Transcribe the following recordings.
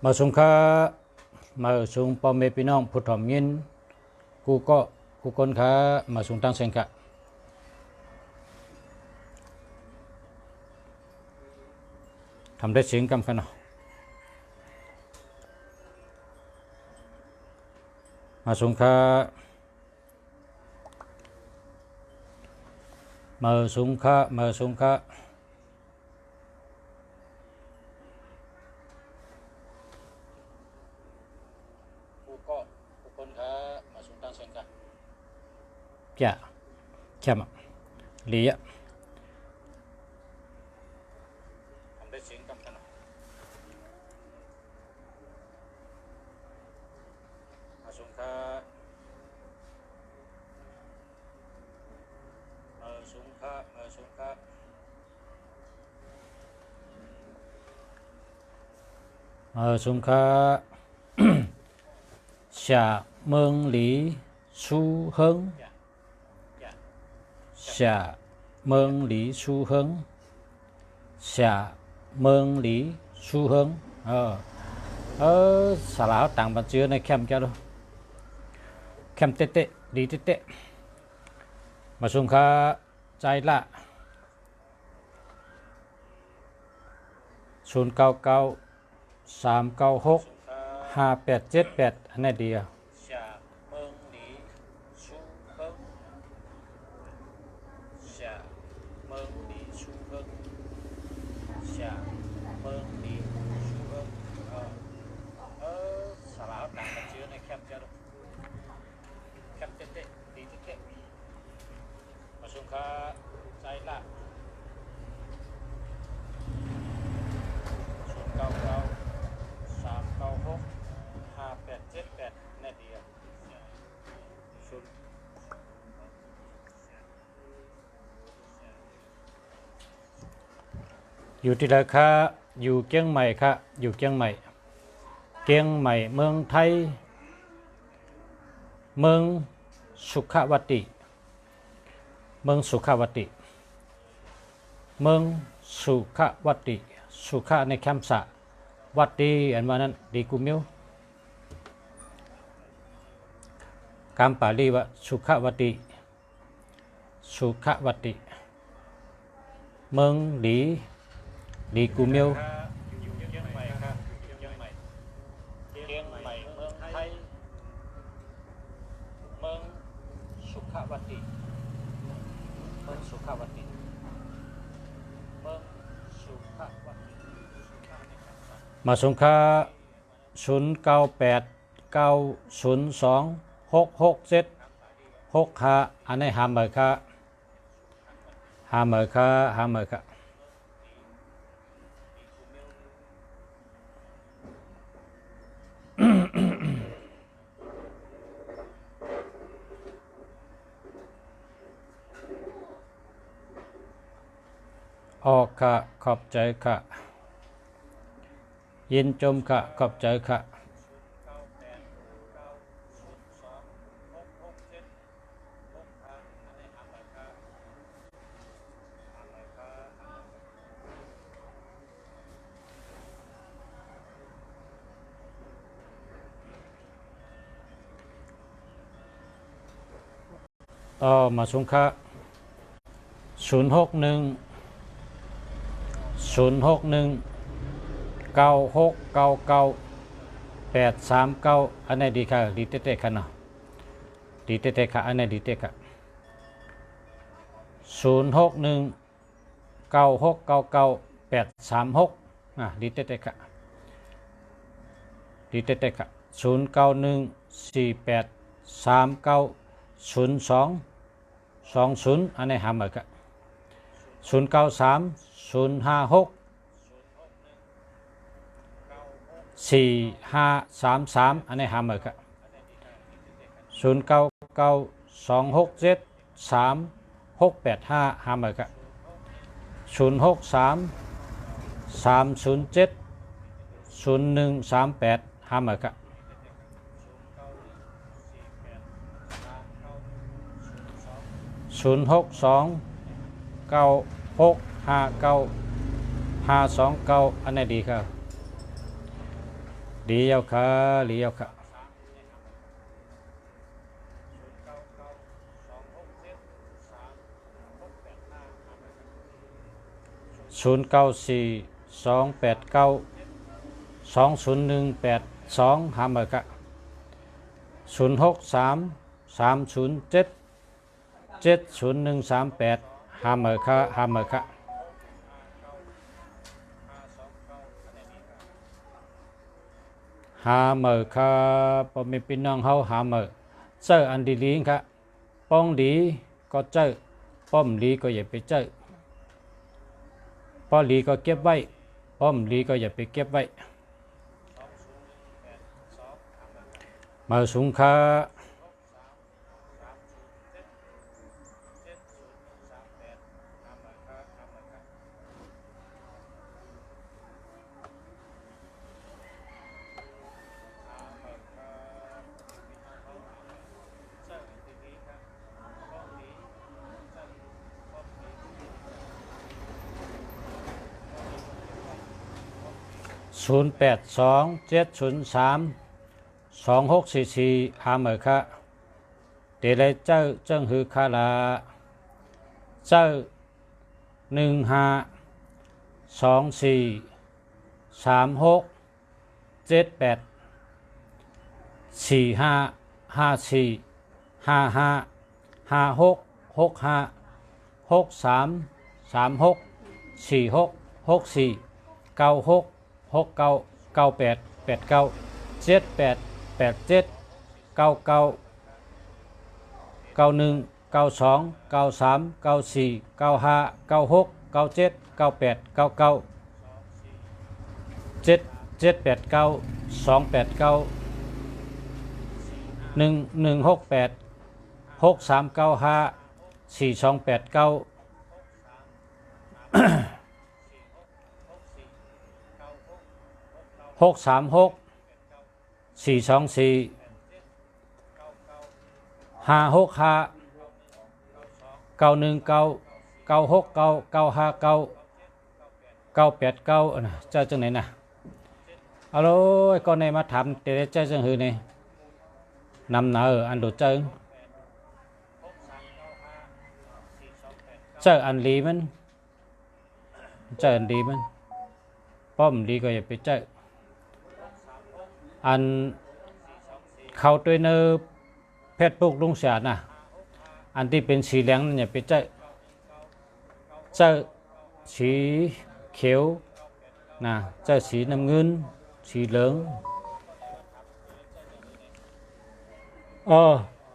มาสงค่ามาสงพ่อแม่พี่น้องผู้ถ่อมยินกูคนค้ามาสงตั้งเสียงกะทำได้เสียงกำกันเนาะมาสงค่ามาสงค่ามาสงค่าdạ chậm lý ạ sung kha xả mương lý xu hướng xả mương lý xu hướng xả mương lý xu hướng xả lão tặng bạn chưa này kem cho đâu kem tê tê đi tê tê mà sung kha trái lạศูนย์เก้าเก้า396 5878อันนี้ดีอ่ะอยู่ที่ไหนคะอยู่เชียงใหม่ค่ะอยู่เชียงใหม่เชียงใหม่เมืองไทยเมืองสุขวัติเมืองสุขวัติเมืองสุขวัติสุขในคำสะวัดดีอันว่านั้นดีกุมิวคำปาลีว่าสุขวัติสุขวัติเมืองดีดีกูมิวเชียงใหม่เมืองไทยเมืองสุขวัติเมืองสุขวัติเมืองสุขวัติมาสงค่า098902666765อันนี้หาเหมือค่ะหาเหมือค่ะหาเหมือค่ะออกค่ะขอบใจค่ะยินจมค่ะขอบใจค่ะต่อมาสงค่า06196998839อันนี้ดีค่ะดีเต้ๆค่ะเนาะดีเต้ๆค่ะอันนี้ดีเต้ค่ะ06196998836ดีเต้ๆค่ะดีเต้ๆค่ะ0914839020อันนี้หาเหมือนกัน0930564533อันนี้หาเหมือนกัน0992673685หาเหมือนกัน0633070138หาเหมือนกัน06296592529อันนี้ดีครับ ดีเจ้าค่ะดีเจ้าค่ะ0942892018 2หาเมอค่ะ0633077038หาเมอค่ะหาเมอค่ะหาเมอค่ะพ่อแม่พี่น้องเฮาหาเมอเจออันดีๆค่ะป้องดีก็เจอป้อมดีก็อย่าไปเจอป้อดีก็เก็บไว้ป้อมดีก็อย่าไปเก็บไว้มาสูงค่ะ0827032644หาเมอค่ะเดลัยเจ้าเจิ้งฮือคาลาเจ้า1524367845545555เจ้าจังไหนนะเอาเลยก็ในมาถามเดลัยเจ้าจังฮือนี่นำหนาอันโดเจิ้งเจ้าอันลีมันเจ้าอันดีมันป้อมดีก็อย่าไปเจ้าอันเข้าด้วยเนื้อเพชรปุกลุงเสียนะอันที่เป็นสีเหลืองนั่นอย่าไปเจ้าสีเขียวนะเจ้าสีน้ำเงินสีเหลือง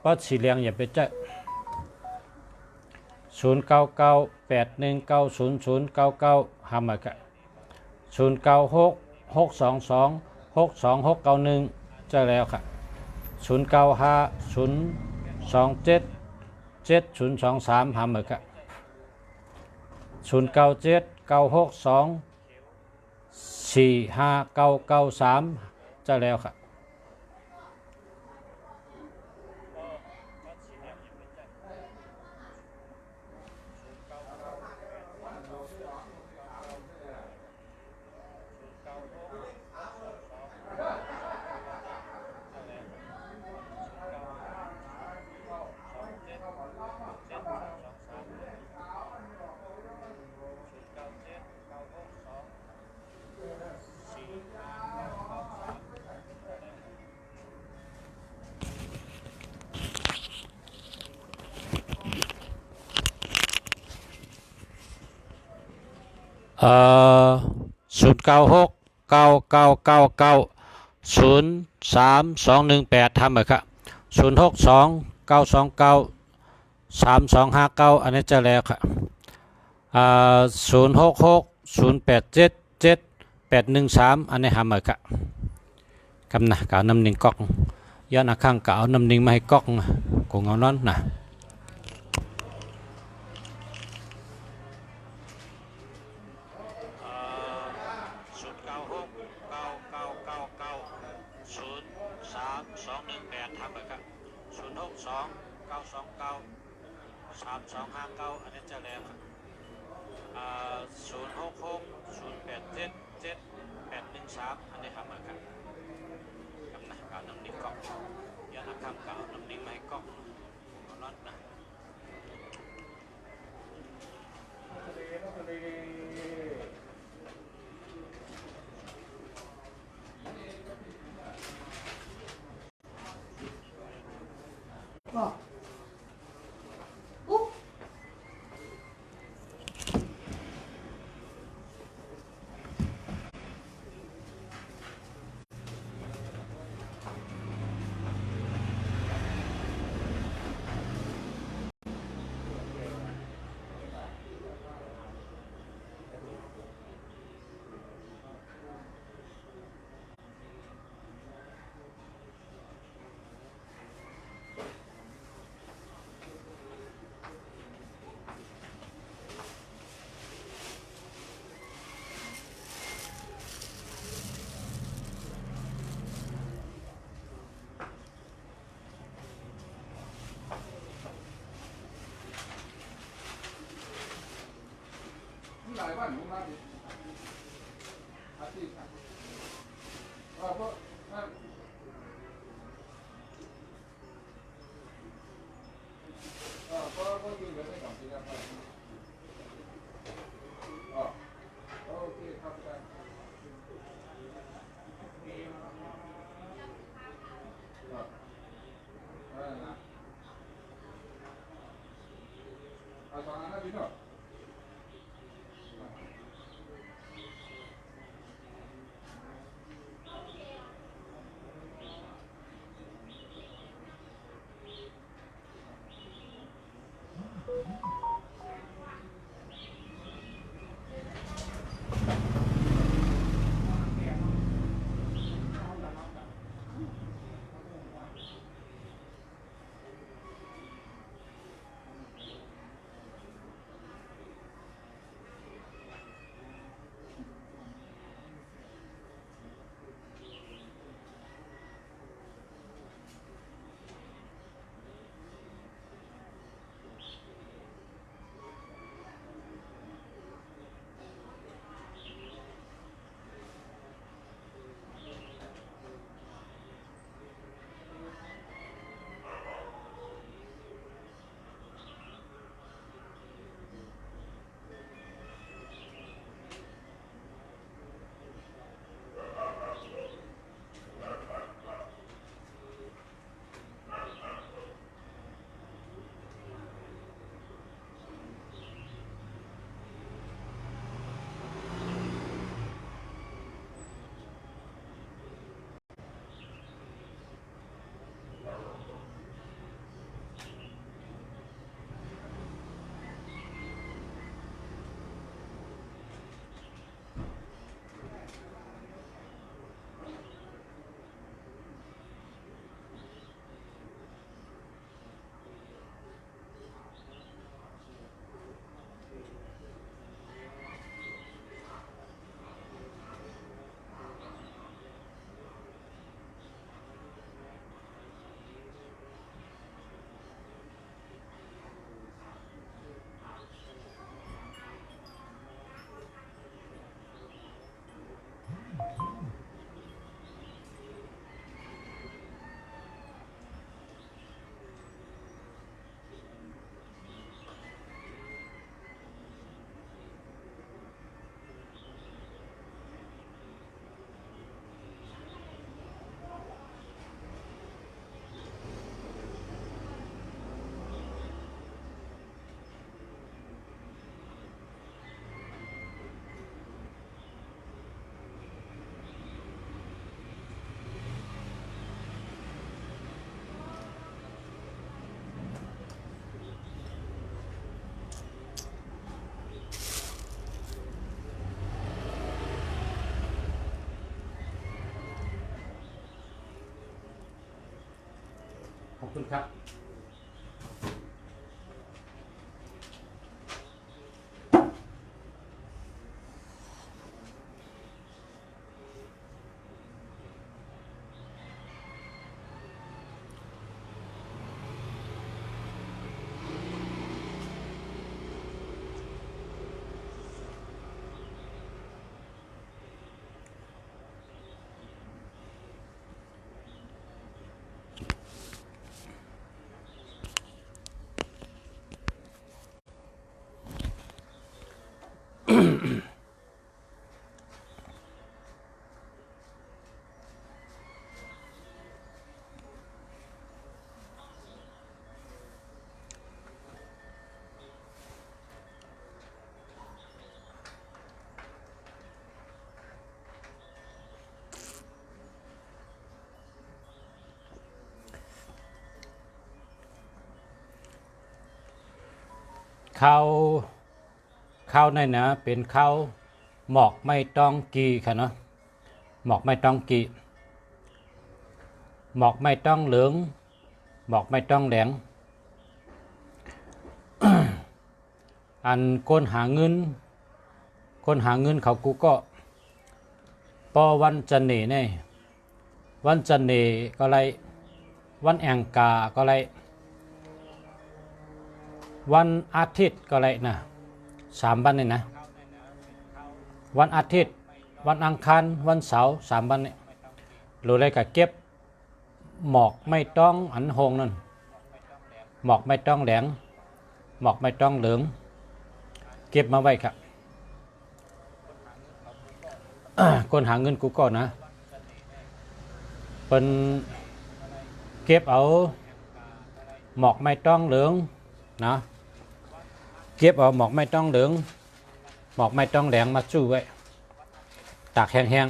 ปัดสีเหลืองอย่าไปเจ้า0998190099หามาค่ะ096622662691เจ้าแล้วค่ะ0950277023หามาค่ะ0979624593เจ้าแล้วค่ะ096999903218ทำเหรอครับ0629293259อันนี้จะแล้วครับ0660877813อันนี้ทำเหรอครับคำนะกเอาน้ำนิ่งก๊อกย้อนข้างกเอาน้ำนิ่งมาให้ก๊อกคงเอานั้นนะ0629293018อันนี้จะแล้วครับ0660877813อันนี้ทำเหรอครับ กน้ำนิ่งกอกยานักคำเก่าน้ำนิ่งไม้กอกรอดนะบอกอุ๊บหลายบ้านผมมาดิอาทิตย์เพราะนั่นเพราะยืนกันได้2 ปีแล้วครับโอเคครับได้นะเอา2 อันนะพี่เนาะขอบคุณครับ ข้าวข้าวในนะเป็นข้าวหมอกไม่ต้องกีค่ะเนาะหมอกไม่ต้องกีหมอกไม่ต้องเหลืองหมอกไม่ต้องแดง อันคนหาเงินเขากูก็ปอวันจันเนเนี่ยวันจันเนก็ไรวันแองกาก็ไรวันอาทิตย์ก็ไรนะ3 วันนี่นะวันอาทิตย์วันอังคารวันเสาร์3 วันนี่หรืออะไรก็เก็บหมอกไม่ต้องอันหงนั่นหมอกไม่ต้องแดงหมอกไม่ต้องเหลืองเก็บมาไว้ครับ คนหาเงินกูก็นะเป็นเก็บเอาหมอกไม่ต้องเหลืองนะเก็บเอาหมอกไม่ต้องเหลืองหมอกไม่ต้องแดงมาสู้ไว้ตากแห้ง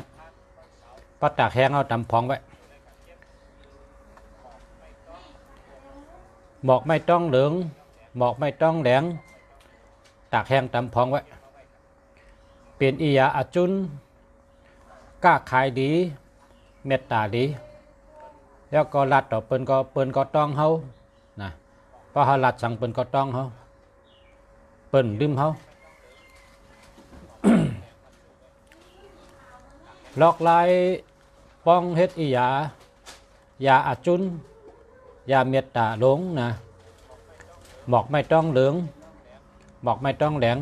ๆพอตากแห้งเอาตำพองไว้หมอกไม่ต้องเหลืองหมอกไม่ต้องแดงตากแห้งตำพองไว้เป็นอิยาอาจุนกล้าขายดีเมตตาดีแล้วก็รัดต่อเปิ้นก็ต้องเฮานะพอเฮารัดสั่งเปิ้นก็ต้องเฮาเปิ้นลืมเฮา ลอกลายป้องเฮ็ดอิยาอาจุนยาเมตตาหลงนะหมอกไม่ต้องเหลืองหมอกไม่ต้องแดง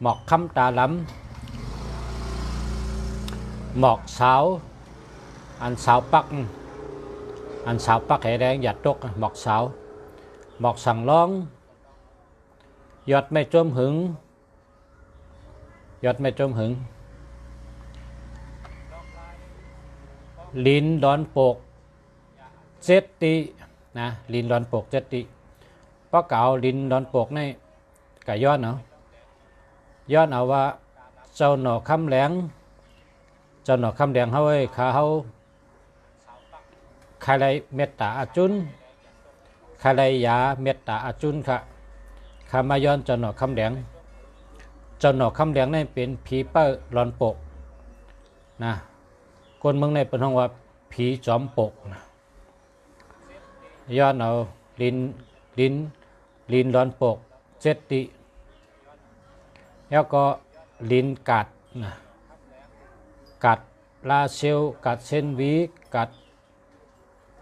หมอกคำตาล้ำหมอกสาวอันสาวปักให้แดงหยัดตกหมอกสาวหมอกสั่งร้องยอดไม่จมหึงยอดไม่จมหึงลินดอนโปกเจตตินะลินดอนโปกเจตติเพราะเก่าลินดอนโปกนี่กะย้อนเอาว่าเจ้าหนอคำแหลงเจ้าหนอคำแดงเฮาเอ้ยข้าเฮาใครไรเมตตาอาจุนใครไรยาเมตตาอาจุนค่ะข้ามาย้อนเจ้าหนอคำแดงเจ้าหนอคำแดงนี่เป็นผีเป้าหลอนโปกนะคนเมืองในเป็นห้องว่าผีจอมโปกนะย้อนเอาลินหลอนโปกเจตติแล้วก็ลินกัดนะกัดลาเซลกัดเซนวีกัด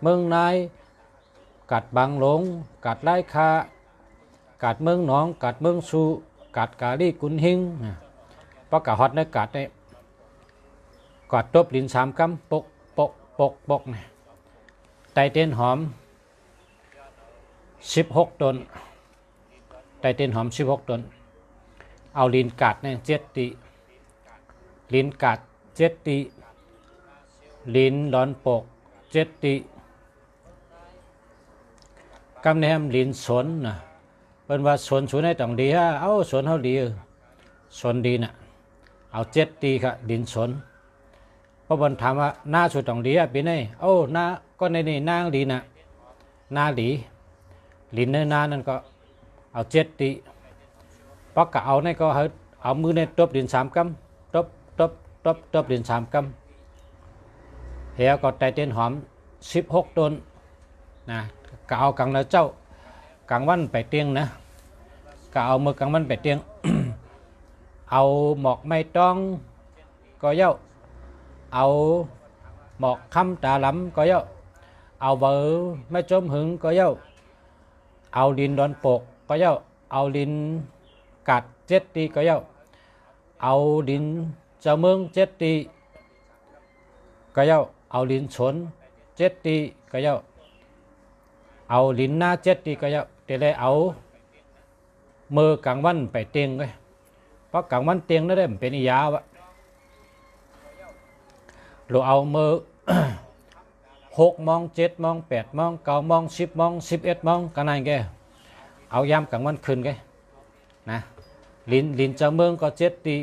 เมืองนายกัดบางหลงกัดไร่คากัดเมืองหนองกัดเมืองสูกัดกาลีกุนหิงนะเพราะกะฮอตในกัดเนี่ยกัดตบลิน3 กำปกนะไตเต้นหอม16 ต้นไตเต้นหอม16 ต้นเอาลินกัดเนี่ยเจตติลินกัดเจตติลินดอนโปกเจตติกำแนมลินสนนะเป็นว่าสนสูนให้ต้องดีฮะเอาสนเขาดีสนดีน่ะเอาเจตติค่ะลินสนเพราะบนถามว่าหน้าสุดต้องดีอ่ะปีนี้โอ้หน้าก็ในนี่นางดีน่ะหน้าดีลินเนื้อหน้านั่นก็เอาเจตติเพราะกะเอาในก็เอามือในตบลิน3 กำตบลิน3 กำเฮียก็ไตเต้นหอม16 ต้นนะกะเอากังแล้วเจ้ากลางวันไปเตียงนะกะเอามือกลางวันไปเตียง เอาหมอกไม่ต้องก็เย้าเอาหมอกคำตาล้ำก็เย้าเอาเบอร์ไม่จมหึงก็เย้าเอาลินดอนโปกก็เย้าเอาลินกัดเจตติก็เย้าเอาลินเจ้าเมืองเจตติก็เย้าเอาลินสนเจตติก็เย้าเอาลินหน้าเจตติก็เย้าแต่เลยเอามือกลางวันไปเตียงเลยเพราะกลางวันเตียงนั่นได้เป็นยาวะเราเอามือ 6 โมง 7 โมง 8 โมง 9 โมง 10 โมง 11 โมงกันไหนแกเอายามกลางวันคืนแกนะลินเจ้าเมืองก็เจตติ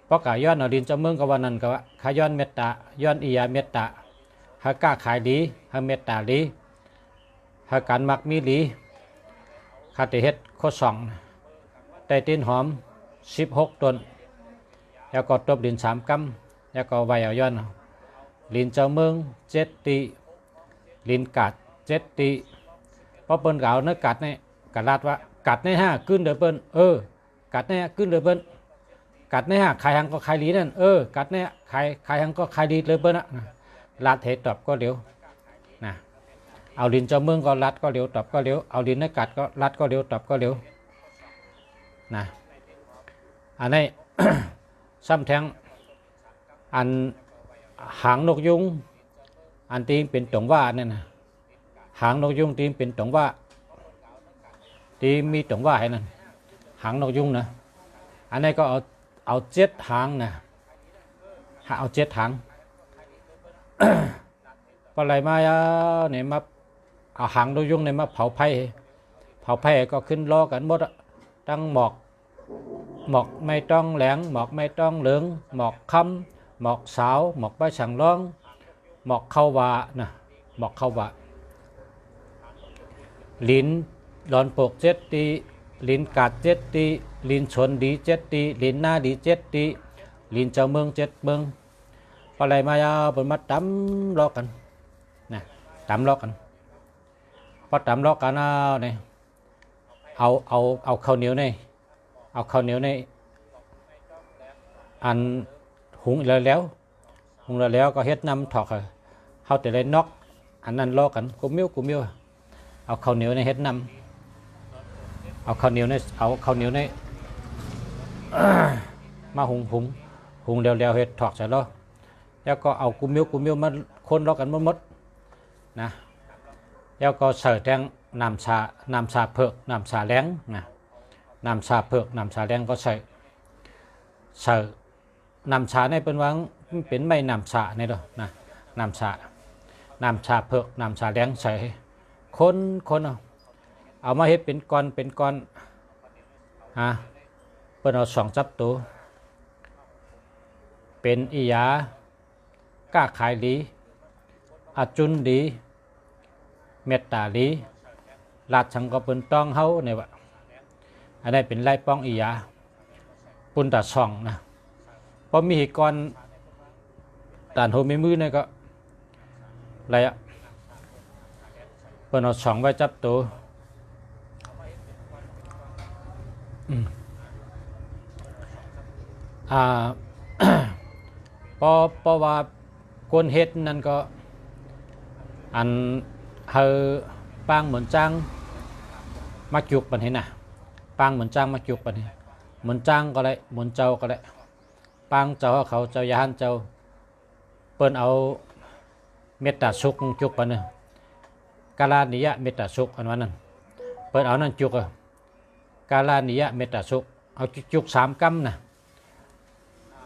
เพราะกะย้อนเอาลินเจ้าเมืองก็วันนั้นก็ว่าขาย้อนเมตตาย้อนอิยาเมตตาหากล้าขายดีหาเมตตาดีหาการมักมีดีข คาติเฮ็ดโคสองได้ตีนหอม16ต้นแล้วก็ตบดิน3 กำแล้วก็ไว้เอาย้อนลินเจ้าเมือง7 ตีลินกัด7 ตีเพราะเปิ้นกล่าวเนื้อกัดเนี่ยกัดลาดว่ากัดใน5ขึ้นเด้อเปิ้นกัดใน5ขึ้นเด้อเปิ้นกัดใน5ใครหังก็ใครลีนั่นกัดในใครหังก็ใครลีเลยเปิ้นน่ะลาดเทตอบก็เดี๋ยวนะเอาลินเจ้าเมืองก็ลัดก็เร็วตอบก็เร็วเอาลินในกัดก็ลัดก็เร็วตอบก็เร็วนะอันนี้ ซ้ำแทงอันหางนกยุงอันตีเป็นตงว่าเนี่ยนะหางนกยุงตีเป็นตงว่าตีมีตงว่าให้นั่นหางนกยุงนะอันนี้ก็เอา7 หางนะเอา7 หางปลายมาเนี่ยมาเอาหางนกยุงเนี่ยมาเผาไผ่ก็ขึ้นล้อกันหมดตั้งหมอกไม่ต้องแหลงหมอกไม่ต้องเหลืองหมอกคำหมอกสาวหมอกใบสังร้องหมอกเข้าวานะหมอกเข้าวาลิ้นหลอนปก7 ตีลิ้นกัด7 ตีลิ้นชนดี7 ตีลิ้นหน้าดี7 ตีลิ้นเจ้าเมือง7 เมืองปลายมายาบนมาตำล้อกันนะตำล้อกันพอตำล้อกันเนี่ยเอาข้าวเหนียวในเอาข้าวเหนียวในอันหุงแล้วก็เฮ็ดน้ำถอกเขาแต่เลยนอกอันนั้นล้อกันกุมิ้วเอาข้าวเหนียวในเฮ็ดน้ำเอาข้าวเหนียวในมาหุงแล้วเฮ็ดถอกใส่ล้อแล้วก็เอากุมิ้วมาคนล้อกันหมดนะแล้วก็ใส่แทงน้ำชาเผือกน้ำชาแล้งนะน้ำชาเผือกน้ำชาแล้งก็ใส่น้ำชาในเป็นวังเป็นไม่น้ำชาในดอกนะน้ำชาเผือกน้ำชาแล้งใส่คนเอามาเฮ็ดเป็นก้อนเปิ้นเอา2 จับตัวเป็นอีหยาก้าขายดีอาจุนดีเมตตาลีลาดชังก็เป็นต้องเฮาเนี่ยวะอันนี้เป็นไล่ป้องอียาปุ่นตาช่องนะพอมีเหตุการณ์ด่านโฮมีมือเนี่ยก็อะไรเปิ้นเอาช่องไว้จับตัวพอว่าคนเฮ็ดนั่นก็อันปางเหมือนจ้างมาจุกปันนี้นะปางเหมือนจ้างมาจุกปันนี้เหมือนจ้างก็ได้เหมือนเจ้าก็ได้ปางเจ้าเขาเจ้ายานเจ้าเปิ้นเอาเมตตาสุขจุกปันนี้กาลานิยะเมตตาสุขอันนั้นเปิ้นเอานั่นจุกกาลานิยะเมตตาสุขเอาจุก3 กำนะ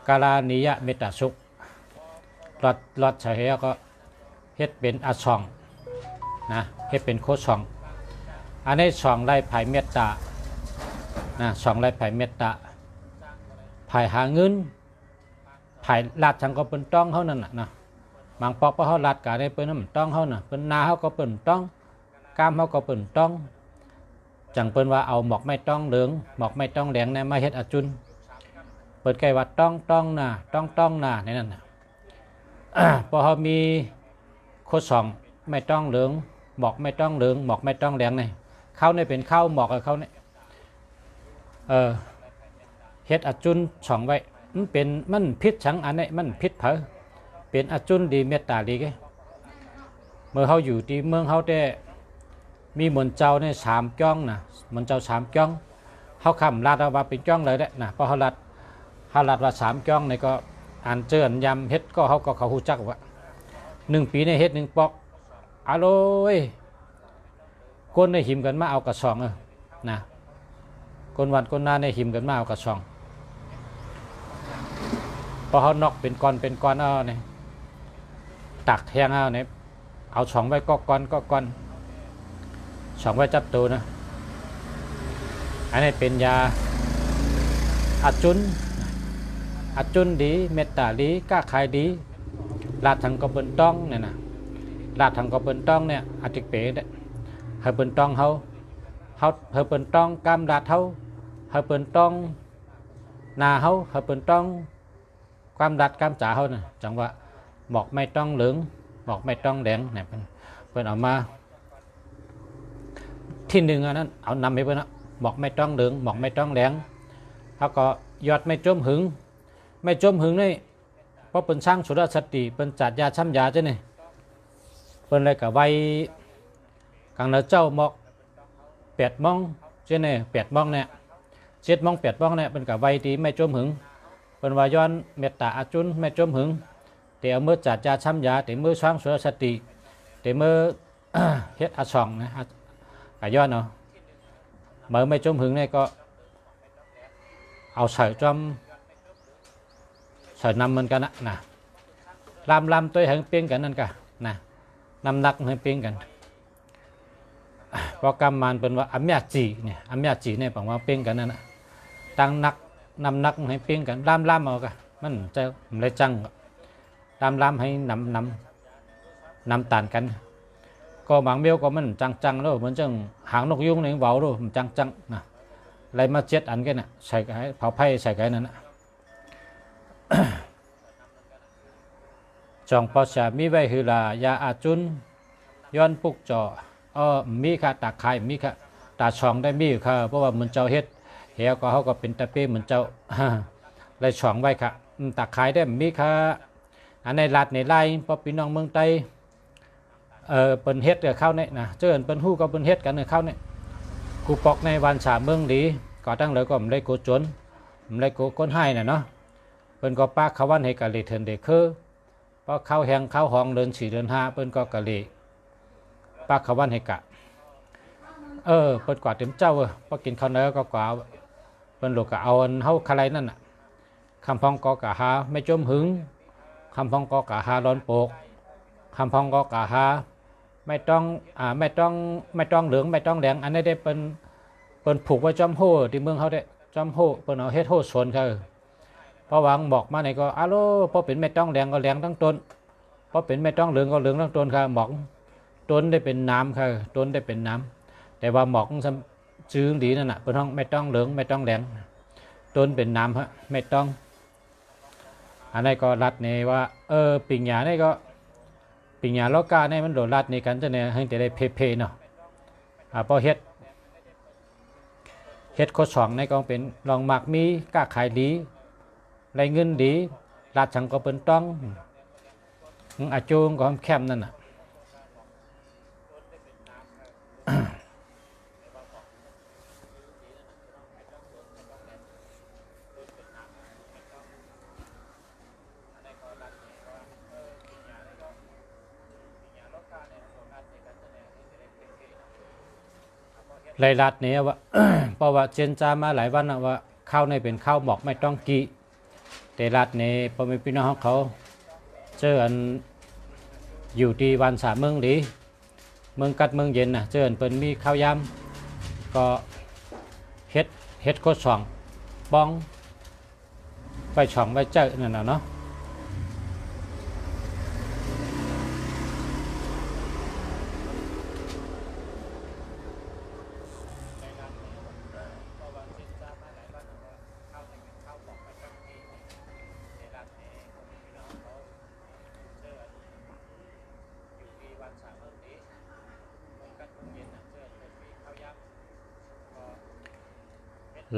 กาลานิยะเมตตาสุขรอดใช้ก็เฮ็ดเป็นอาช่องนะเฮ็ดเป็นโคช่องอันนี้ช่องไล่ไผ่เมตตานะช่องไล่ไผ่เมตตาไผ่หาเงินไผ่ลาดชังก็เป็นต้องเฮานั่นน่ะนะบางปอกเพราะเฮาลาดกะได้เปิ้นน้ำต้องเฮาน่ะเปิ้นนาเฮาก็เปิ้นต้องกามเฮาก็เปิ้นต้องจังเปิ้นว่าเอาหมอกไม่ต้องเหลืองหมอกไม่ต้องแดงเนี่ยมาเฮ็ดอาจุนเปิดไกว่าต้องน่ะต้องน่ะในนั้นน่ะพอเฮามีโคช่องไม่ต้องเหลืองหมอกไม่ต้องเหลืองหมอกไม่ต้องแดงนี่ข้าวนี่เป็นข้าวหมอกกับข้าวนี่เฮ็ดอาจุนช่องไว้มันพิษชังอันนี้มันพิษเผอเป็นอาจุนดีเมตตาดีแกเมื่อเขาอยู่ที่เมืองเขาได้มีหมนเจ้าใน3 จ้องนะหมนเจ้า3 จ้องเขาคำลาดเอาว่าเป็นจ้องเลยได้นะเพราะเขาลาดว่า3 จ้องในก็อ่านเจออันยำเฮ็ดก็เขาฮู้จักว่า1 ปีในเฮ็ด1 ปอกอร่อยคนในหิมกันมาเอากระสองนะคนวันคนนาในหิมกันมาเอากระสองพอเขานอกเป็นก้อนเอาเนี่ยตักแห้งเอาเนี่ยเอาช่องไว้ก็ก้อนช่องไว้จับตัวนะอันนี้เป็นยาอาจุนดีเมตตาดีก้าขายดีลาดทางก็เป็นต้องเนี่ยนะลาดทางก็เป็นต้องเนี่ยอาติเป๋เนี่ยให้เป็นต้องเขา เฮาเปิ้นต้องกำดัดเฮาเปิ้นต้องนาเฮาเปิ้นต้องความดัดกำจ๋าเฮาน่ะจังว่าหมอกไม่ต้องเหลืองหมอกไม่ต้องแดงเนี่ยเปิ้นเอามาที่หนึ่งอันนั้นเอานำให้เปิ้นนะหมอกไม่ต้องเหลืองหมอกไม่ต้องแดงแล้วก็ยอดไม่จมหึงไม่จมหึงนี่เพราะเปิ้นสร้างสุรสติเปิ้นจัดยาช้ำยาจ้ะนี่เปิ้นเลยก็ไว้กังเนเจ้าหมอก8 โมงจ้ะนี่8 โมงเนี่ย7 โมง8 โมงเนี่ยเปิ้นก็ไว้ที่ไม่จมหึงเปิ้นว่าย้อนเมตตาอาจุนไม่จมหึงแต่เอามือจัดยาช้ำยาแต่มือสร้างสุรสติแต่มือ เฮ็ดอาช่องนะก็ย้อนเนาะเมื่อไม่จมหึงเนี่ยก็เอาใส่จอมใส่นำมันกันนะลำตัวให้เปลี่ยนกันนั่นกะนะนำนักให้เปลี่ยนกันพอกรรมมันเป็นว่าอัมยาจีเนี่ยอัมยาจีเนี่ยบอกว่าเปลี่ยนกันนั่นนะตั้งนักนำนักให้เปลี่ยนกันลำเอากะมันจะไม่จังลำให้นำตานกันก็บางเบี้ยวก็มันจังแล้วเหมือนจังหางนกยุงในเบาด้วยมันจังนะอะไรมาเจ็ดอันกันน่ะใส่ไก่เผาไผ่ใส่ไก่นั่นน่ะ จองปอชามีไว้คือลายาอาจุนย้อนปุกจ่อมีค่ะตาไข่มีค่ะตาช่องได้มีค่ะเพราะว่ามันเจ้าเฮ็ดเหี่ยวก็เขาก็เป็นตะเป้เหมือนเจ้า เลยช่องไว้ค่ะตาไข่ได้มีค่ะอันในลาดในไร่พอพี่น้องเมืองไต้เปิ้นเฮ็ดกับข้าวเนี่ยนะเจอเปิ้นฮู้ก็เปิ้นเฮ็ดกันกับข้าวเนี่ยกูปอกในวันสาเมืองดีก็ตั้งเลยก็ไม่ได้โกจนไม่ได้โกก้นให้น่ะเนาะเปิ้นก็ป้าเขาวันให้กะเลยเทินเด็กคือพอเข้าแหงเข้าห้องเดิน4 เดือน 5เปิ้นก็กะเลยป้าเขาวันให้กะเปิ้นกว่าเต็มเจ้าพอกินข้าวเนื้อก็กว่าเปิ้นลูกก็เอาอันเฮาคาไรนั่นน่ะคำพองก็กะหาไม่จมหึงคำพองก็กะหาร้อนโปกคำพองก็กะหาไม่ต้องไม่ต้องเหลืองไม่ต้องแดงอันนี้ได้เป็นผูกไว้จอมโหที่เมืองเขาได้จอมโหเป็นเอาเฮ็ดโหสวนเขาพอวางบอกมาไหนก็อ้าโลพอเป็นไม่ต้องแดงก็แดงทั้งต้นพอเป็นไม่ต้องเหลืองก็เหลืองทั้งต้นค่ะหมอกต้นได้เป็นน้ำค่ะต้นได้เป็นน้ำแต่ว่าหมอกจืดดีนั่นน่ะเป็นห้องไม่ต้องเหลืองไม่ต้องแดงต้นเป็นน้ำฮะไม่ต้องอันนี้ก็รัดในว่าปิงหยานี่ก็ปิงหยาล้อกาเนี่ยมันโดดรัดในกันจะเนี่ยให้แต่ได้เพเนาะพอเฮ็ดโคสองในกองเป็นลองหมากมีกล้าขายดีไรเงินดีรัดฉังก็เป็นต้องอาจูงก็แคมนั่นน่ะ รายรัดเนี่ยว่า เพราะว่าเจนจามาหลายวันนะว่าข้าวในเป็นข้าวหมอกไม่ต้องกีแต่รัดเนี่ยพอมีพี่น้องเขาเจออันอยู่ที่วันสาเมืองดีเมืองกัดเมืองเย็นนะเจออันเป็นมีข้าวยำก็เฮ็ดโคช่องบ้องไปช่องไปเจอนั่นน่ะเนาะ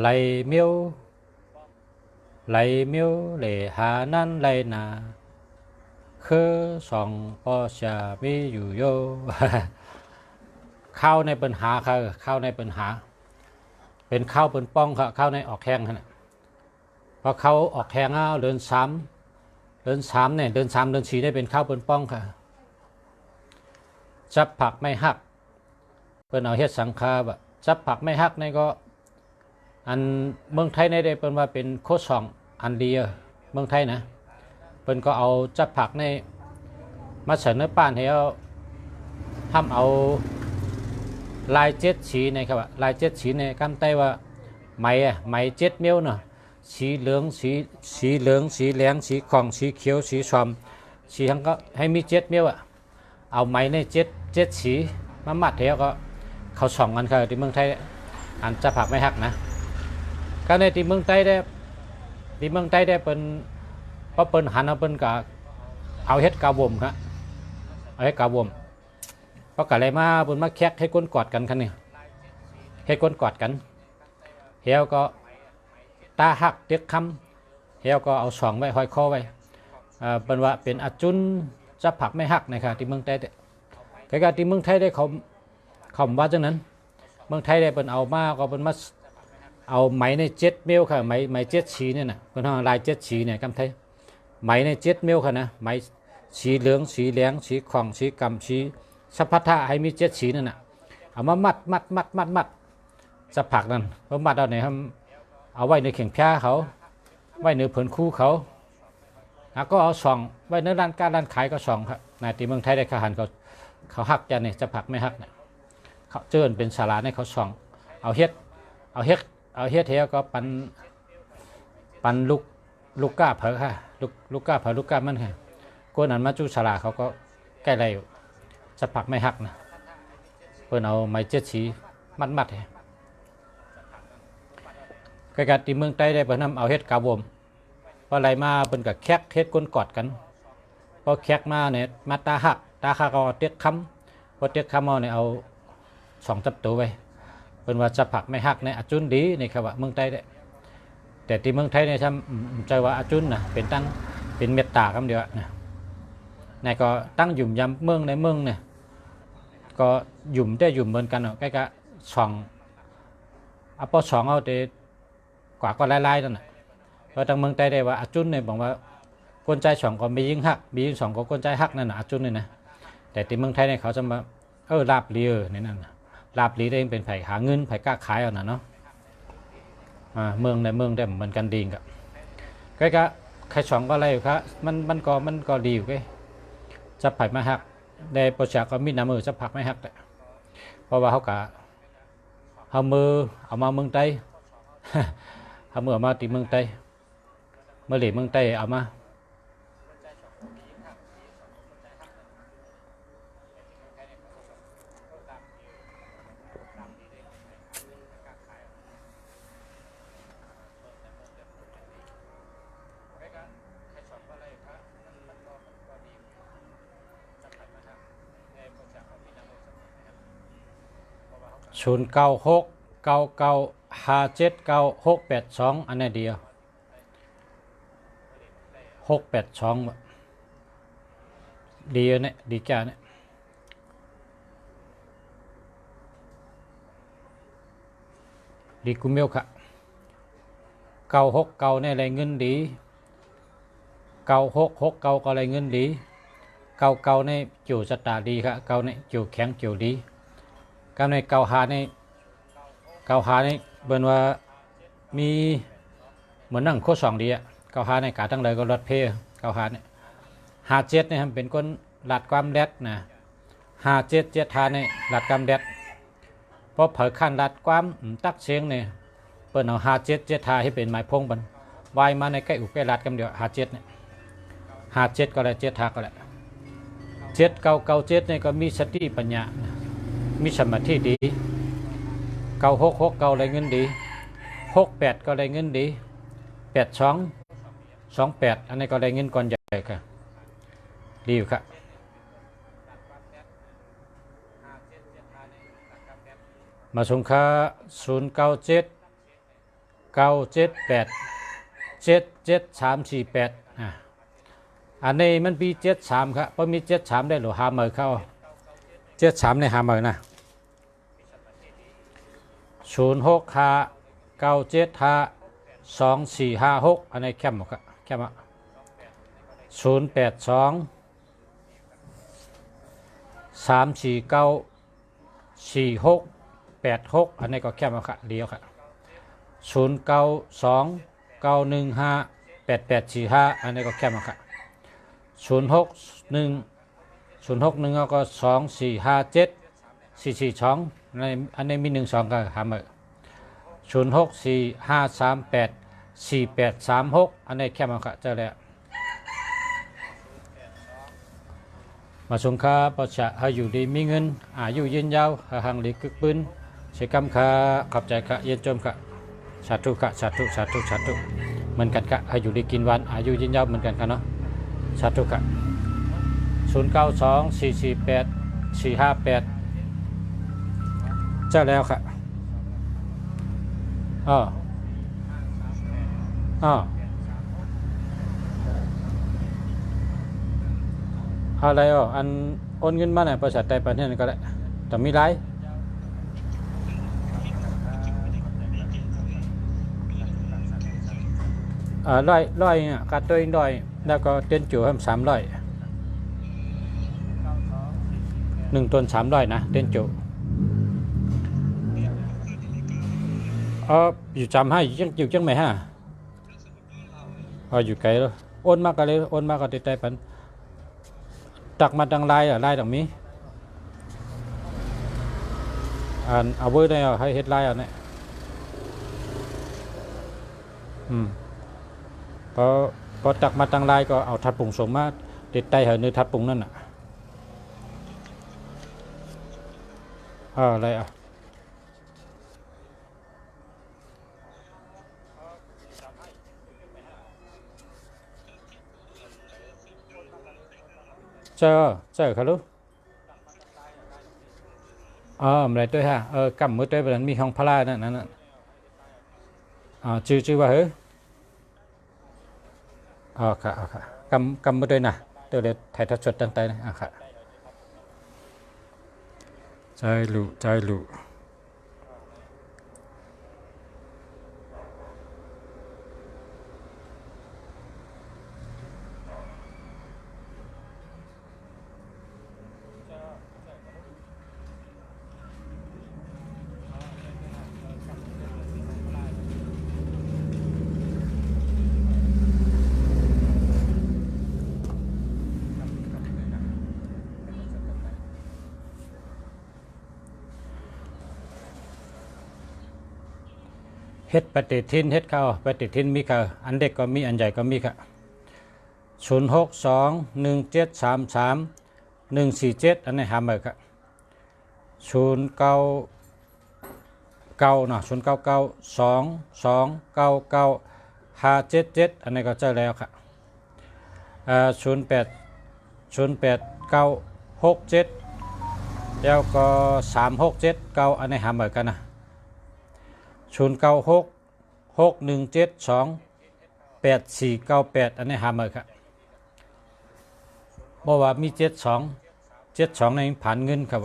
ไหลเมียวเหลหานั่นไหลนาคือสองปอชามีอยู่โย เข้าในปัญหาค่ะเข้าในปัญหาเป็นเข้าเป็นป้องค่ะเข้าในออกแข้งนะพอเขาออกแข้งเดิน3เนี่ยเดิน4ได้เป็นเข้าเป็นป้องค่ะจับผักไม่หักเป็นเอาเฮ็ดสังฆาบะจับผักไม่หักนี่ก็อันเมืองไทยในได้เป็นว่าเป็นโคสองอันเดียเมืองไทยนะเป็นก็เอาจับผักในมาเสนอป้านให้เอาทำเอาลาย7 สีในครับลาย7 สีในกำไต้ว่าไหม7 เมียวเนาะสีเหลืองสีเหลืองสีแดงสีของสีเขียวสีส้มสีทั้งก็ให้มี7 เมียวเอาไหมใน7 สีมามัดแล้วก็เขาส่องกันค่ะที่เมืองไทย อันจะผักไม่หักนะก็ในที่เมืองใต้ได้เป็นเพราะเป็นหันเอาเป็นกับเอาเฮ็ดกาวมครับเอาเฮ็ดกาวมเพราะกะไรมาเป็นมาแคกให้ก้นกอดกันคันนี่ให้ก้นกอดกันเฮียวก็ตาหักเตียกคำเฮียวก็เอาสองไว้ห้อยคอไว้เป็นว่าเป็นอาจุนจะผักไม่หักนะครับที่เมืองใต้แต่การที่เมืองไทยได้เขาว่าจังนั้นเมืองไทยได้เป็นเอามาก็เป็นมาเอาไหมใน7 เมลค่ะไหม7 สีเนี่ยนะเป็นห้องลาย7 สีเนี่ยกำไทยไหมใน7 เมลค่ะนะไหมสีเหลืองสีแดงสีของสีกำสีสัพพะให้มี7 สีนั่นน่ะเอามามัดจะผักนั่นเพราะมัดเอาไหนครับเอาไว้ในเข่งแพ้เขาไว้ในเผินคู่เขาแล้วก็เอาส่องไว้ในร้านขายก็ส่องครับในที่เมืองไทยได้ขาหันเขาหักจะเนี่ยจะผักไม่หักเนี่ยเขาเจิ้นเป็นสาราในเขาส่องเอาเฮ็ดเฮียก็ปันลูกก้าเผอค่ะลูกก้าเผอลูกก้ามันค่ะก้นนั้นมาจูสาราเขาก็ใกล้ไรอยู่จะผักไม่หักนะเพิ่นเอาไม้7 สีมัดให้ใกล้ๆที่เมืองใต้ได้เพิ่นนำเอาเฮ็ดกาวมพอไรมาเพิ่นก็แคกเฮ็ดก้นกอดกันพอแคกมาเนี่ยมาตาหักก็เตียกคำพอเตียกคำเอาเนี่ยเอา2 จับตัวไว้เป็นว่าจะผักไม่หักในอาจุนดีในครับว่าเมืองไทยได้แต่ที่เมืองไทยเนี่ยทำใจว่าอาจุนนะเป็นเมตตาคำเดียวนะนายก็ตั้งหยุ่มยำเมืองในเมืองเนี่ยก็หยุ่มได้หยุ่มเหมือนกันใกล้กับสองเอาพอ2เอาแต่กว่าก็ไล่ๆนั่นแหละเพราะทางเมืองไทยได้ว่าอาจุนเนี่ยบอกว่าก้นใจ2ก็มียิงหักมียิง2ก็ก้นใจหักนั่นนะอาจุนเนี่ยนะแต่ที่เมืองไทยเนี่ยเขาจะมาลาบเลียในนั้นลาบลีได้เป็นไผ่หาเงินไผ่กล้าขายเอาน่ะเนาะเมืองในเมืองได้เหมือนกันดีกับใกล้กับใครสองก็อะไรอยู่ครับมันก็ดีอยู่ไงจะไผ่ไม่หักได้ประชาก็มีน้ำมือจะผักไม่หักแต่เพราะว่าเขากะเอามือเอามาเมืองใต้เอามือเอามาตีเมืองใต้เมื่อหลีเมืองใต้เอามา09699579682อันนี้เดียว682ดีเนี่ยดีจ้าเนี่ยดีกุมเมลค่ะ969เนี่ยอะไรเงินดี9669ก็อะไรเงินดี99เนี่ยจิ๋วสตาร์ดีค่ะ9เนี่ยจิ๋วแข็งจิ๋วดีกับใน95เนี่ยเบิ่นว่ามีเหมือนนั่งโคตร2ดีอ่ะ95เนี่ยกาทั้งเลยก็รถเพย์95เนี่ย57เนี่ยเป็นคนหลัดความแดดนะ5775เนี่ยหลัดความแดดเพราะเผยขั้นหลัดความตักเสียงเนี่ยเปิ้นเอา5775ให้เป็นหมายพงบันวายมาในใกล้อุกใกล้หลัดกันเดียว57เนี่ย57ก็แล้ว75ก็แล้ว7997เนี่ยก็มีสติปัญญามีสมาธิดี9669อะไรเงินดี68ก็อะไรเงินดี8228อันนี้ก็ได้เงินก้อนใหญ่ค่ะดีอยู่ค่ะมาสงค่า097978774348อันนี้มันปี73ครับเพราะมี73ได้หรือหาเมอเข้า73ในหาเมอนะ065975245 อันนี้แคมหมดครับแคม082 349 4686อันนี้ก็แคมหมดครับเดียวครับ0929158845อันนี้ก็แคมหมดครับ061ก็24574442อันนี้มี12ก็หาเมอ06453848836อันนี้แค่มาค่ะเจอแล้วมาสงค่าประชาให้อยู่ดีมีเงินอายุยืนยาวหางหลีกึกปืน เชกัมค่ะขอบใจค่ะเยี่ยมชมค่ะสาธุค่ะสาธุสาธุสาธุเหมือนกันค่ะอายุดีกินวันอายุยืนยาวเหมือนกันค่ะเนาะสาธุค่ะ092448 458เจ้าแล้วค่ะอ้ออ้ออะไรอ่ะอันโอนเงินมาเนี่ยภาษาไทยประเทศนี้ก็ได้แต่มีไรร้อยเนี่ยกัดตัวเองร้อยแล้วก็เต้นจู่ให้3001 ตน300นะเต้นจู่อยู่จำให้อยู่จังไหมฮะอยู่ไกลแล้วโอนมากกันเลยโอนมากก็ติดใจปันตักมาดังลายลายดังมีเอาเบอร์ได้ให้เฮ็ดลายเนี่ยพอตักมาดังลายก็เอาทัดปุ่งส่งมาติดใจเหรอเนื้อทัดปุ่งนั่นน่ะอะไรเจอครับลูกอะไรตัวฮะกำมือตัวแบบนั้นมีห้องพลานั่นชื่อว่าเฮ้ยค่ะกำมือตัวนะตัวเล็กถ่ายทอดสดตั้งแต่นะค่ะใจรู้เฮ็ดปฏิทินเฮ็ดข้าวปฏิทินมีค่ะอันเด็กก็มีอันใหญ่ก็มีค่ะ0621733147อันนี้หามาค่ะ099เนาะ0992299577อันนี้ก็เจอแล้วค่ะ080867แล้วก็3679อันนี้หามากันนะ0966172848อันนี้หามาครับบอกว่ามี72ในผ่านเงินครับ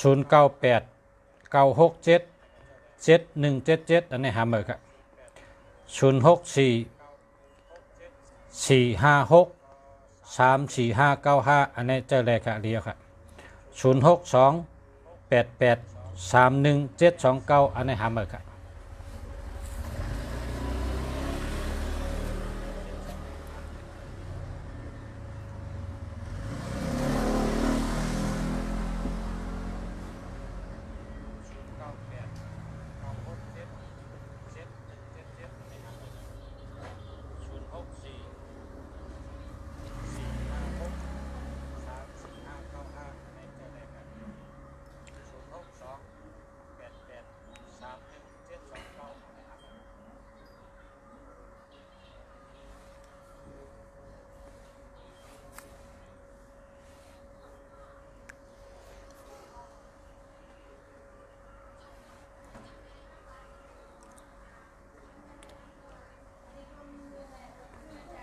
0989677177อันนี้หามาครับ0644563495อันนี้เจอเลยค่ะเรียวค่ะ0628831729อันนี้หามาค่ะ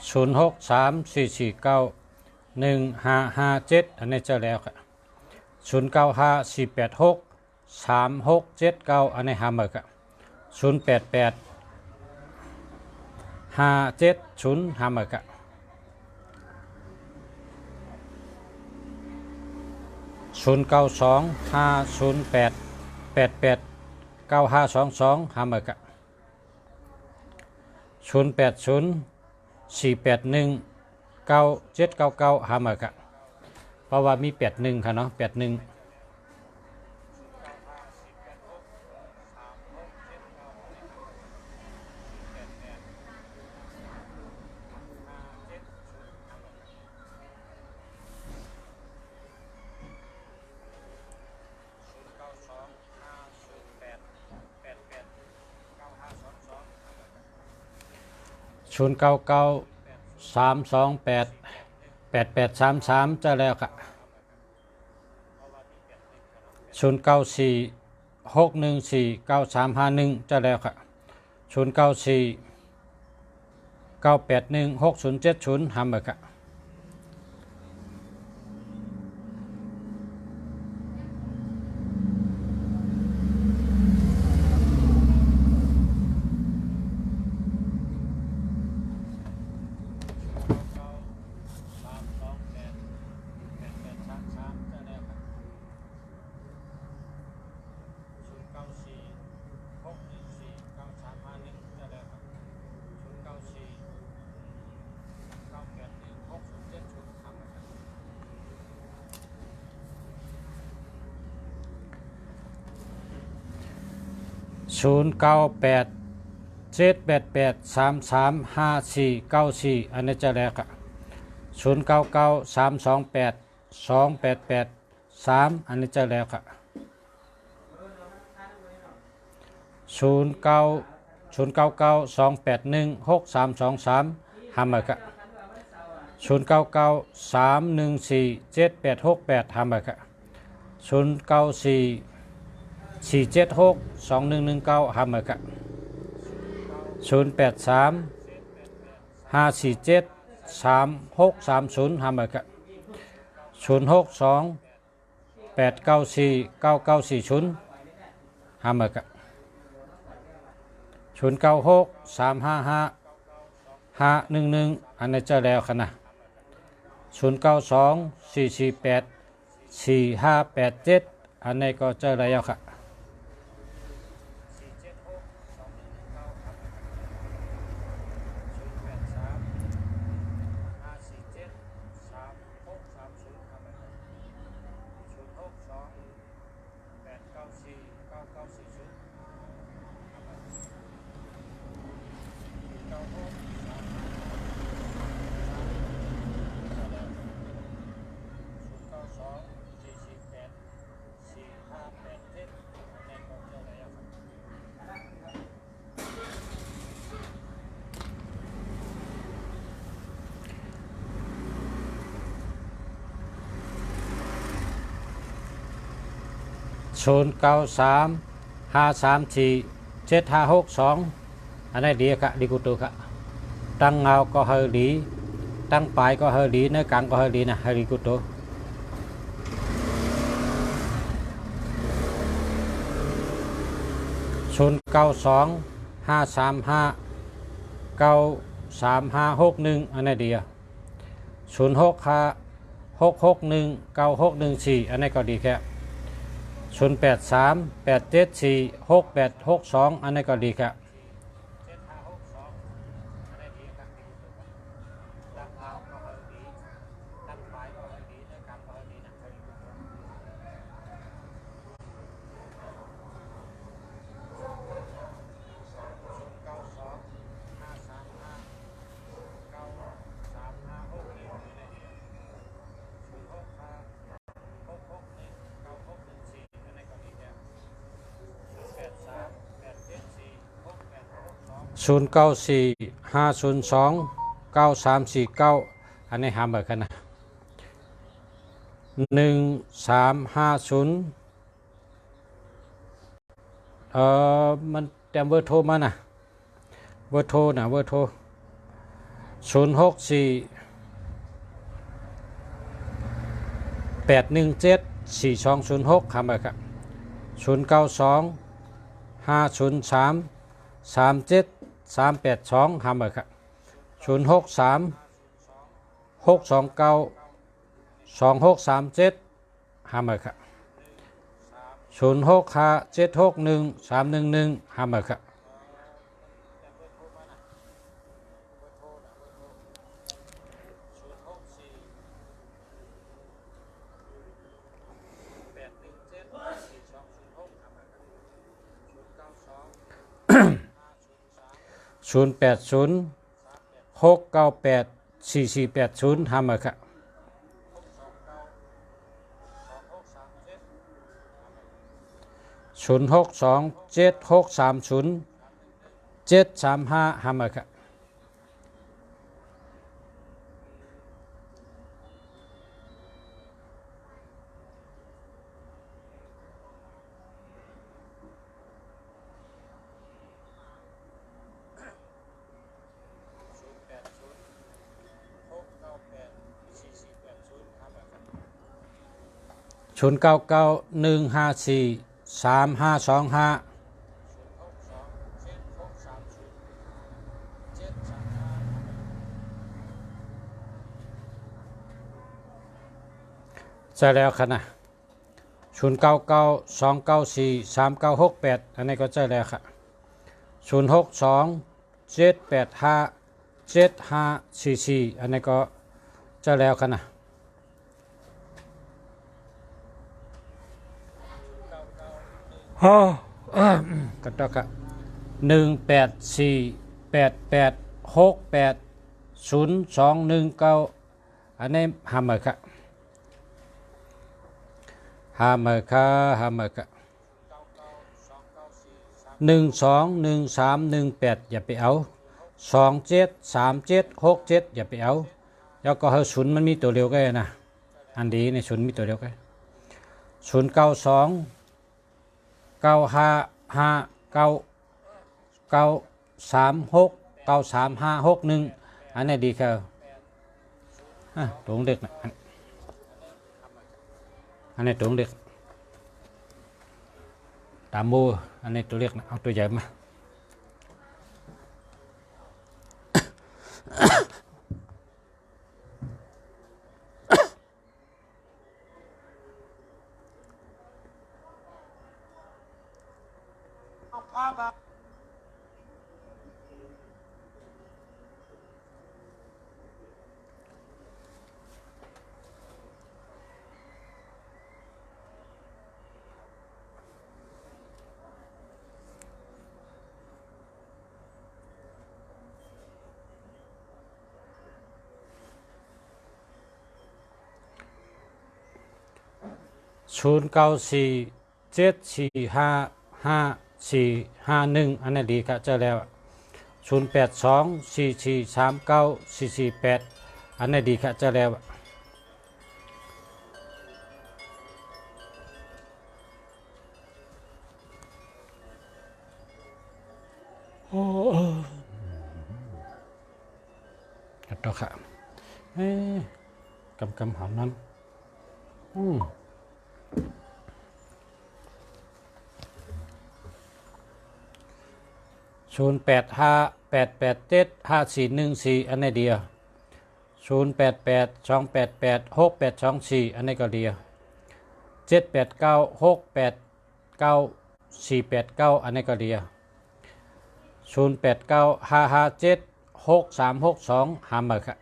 0634491557อันนี้เจอแล้วค่ะ0954863679อันนี้หามาค่ะ088570หามาค่ะ092508889522หามาค่ะ0804819799หามาค่ะเพราะว่ามี81ค่ะเนาะ81 099 328 8833จะแล้วค่ะ094 614 9351จะแล้วค่ะ094 981 6070ทำเลยค่ะ098 788 335494อันนี้จะแล้วค่ะ099 328 2883อันนี้จะแล้วค่ะ099 281 6323ทำเลยค่ะ099 314 7868ทำเลยค่ะ094 476 2119ทำเลยค่ะ083 547 3630ทำเลยค่ะ062 894 9940ทำเลยค่ะ096 355 511อันนี้จะแล้วค่ะนะ092 448 4587อันนี้ก็จะแล้วค่ะ093 534 7562อันนี้ดีค่ะดีกุตุค่ะตั้งเงาก็เฮดีตั้งปลายก็เฮดีเนื้อกลางก็เฮดีนะเฮดีกุตุ092 535 93561อันนี้ดี065 661 9614อันนี้ก็ดีแค่083 874 6862อันนี้ก็ดีครับ094 502 9349อันนี้หาเบอร์กันนะ1350มันเต็มเบอร์โทรมานะเบอร์โทร064 817 4206หาเบอร์ครับ092 503 37382หาเบอร์ครับ063 629 2637หาเบอร์ครับ065 761 311หาเบอร์ครับ080 698 4480ทำมาครับ062 7630 735ทำมาครับ 0991543525ใช่แล้วครับนะ0992943968อันนี้ก็ใช่แล้วครับ0627857544อันนี้ก็ใช่แล้วครับนะก็ต้องครับ18488680219อันนี้หาเหมือนครับหาเหมือนครับ121318อย่าไปเอา273767อย่าไปเอาแล้วก็ให้ศูนย์มันมีตัวเดียวกันนะอันดีในศูนย์มีตัวเดียวกัน09295599369351อันนี้ดีครับตรงเด็กนะอันนี้ตรงเด็กตามมูอันนี้ตัวเล็กนะเอาตัวใหญ่มา0947455451อันนี้ดีครับเจอแล้ว0824439448อันนี้ดีครับเจอแล้วกระตอกค่ะกำหอมน้ำ0858875414อันนี้เดียว0882886824อันนี้ก็เดียว7896899489อันนี้ก็เดียว0895576362หามาครับ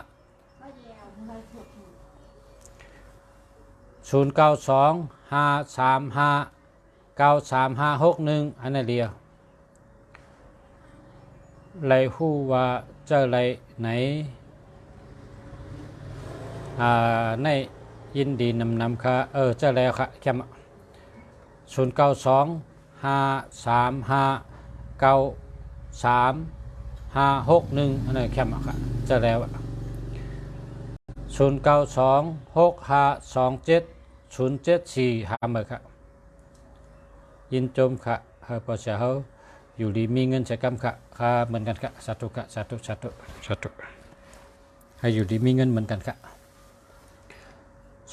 0814832455 0925359351อันนี้เดียวไรหู้ว่าเจอไรไหนในยินดีนำค่ะเจอแล้วค่ะแค่0925359351อันนี้แค่ค่ะเจอแล้ว0926527074หามาค่ะยินจมค่ะเฮาพอเสียเฮาอยู่ดีมีเงินใช้กำค่ะเหมือนกันค่ะสาธุค่ะสาธุให้อยู่ดีมีเงินเหมือนกันค่ะ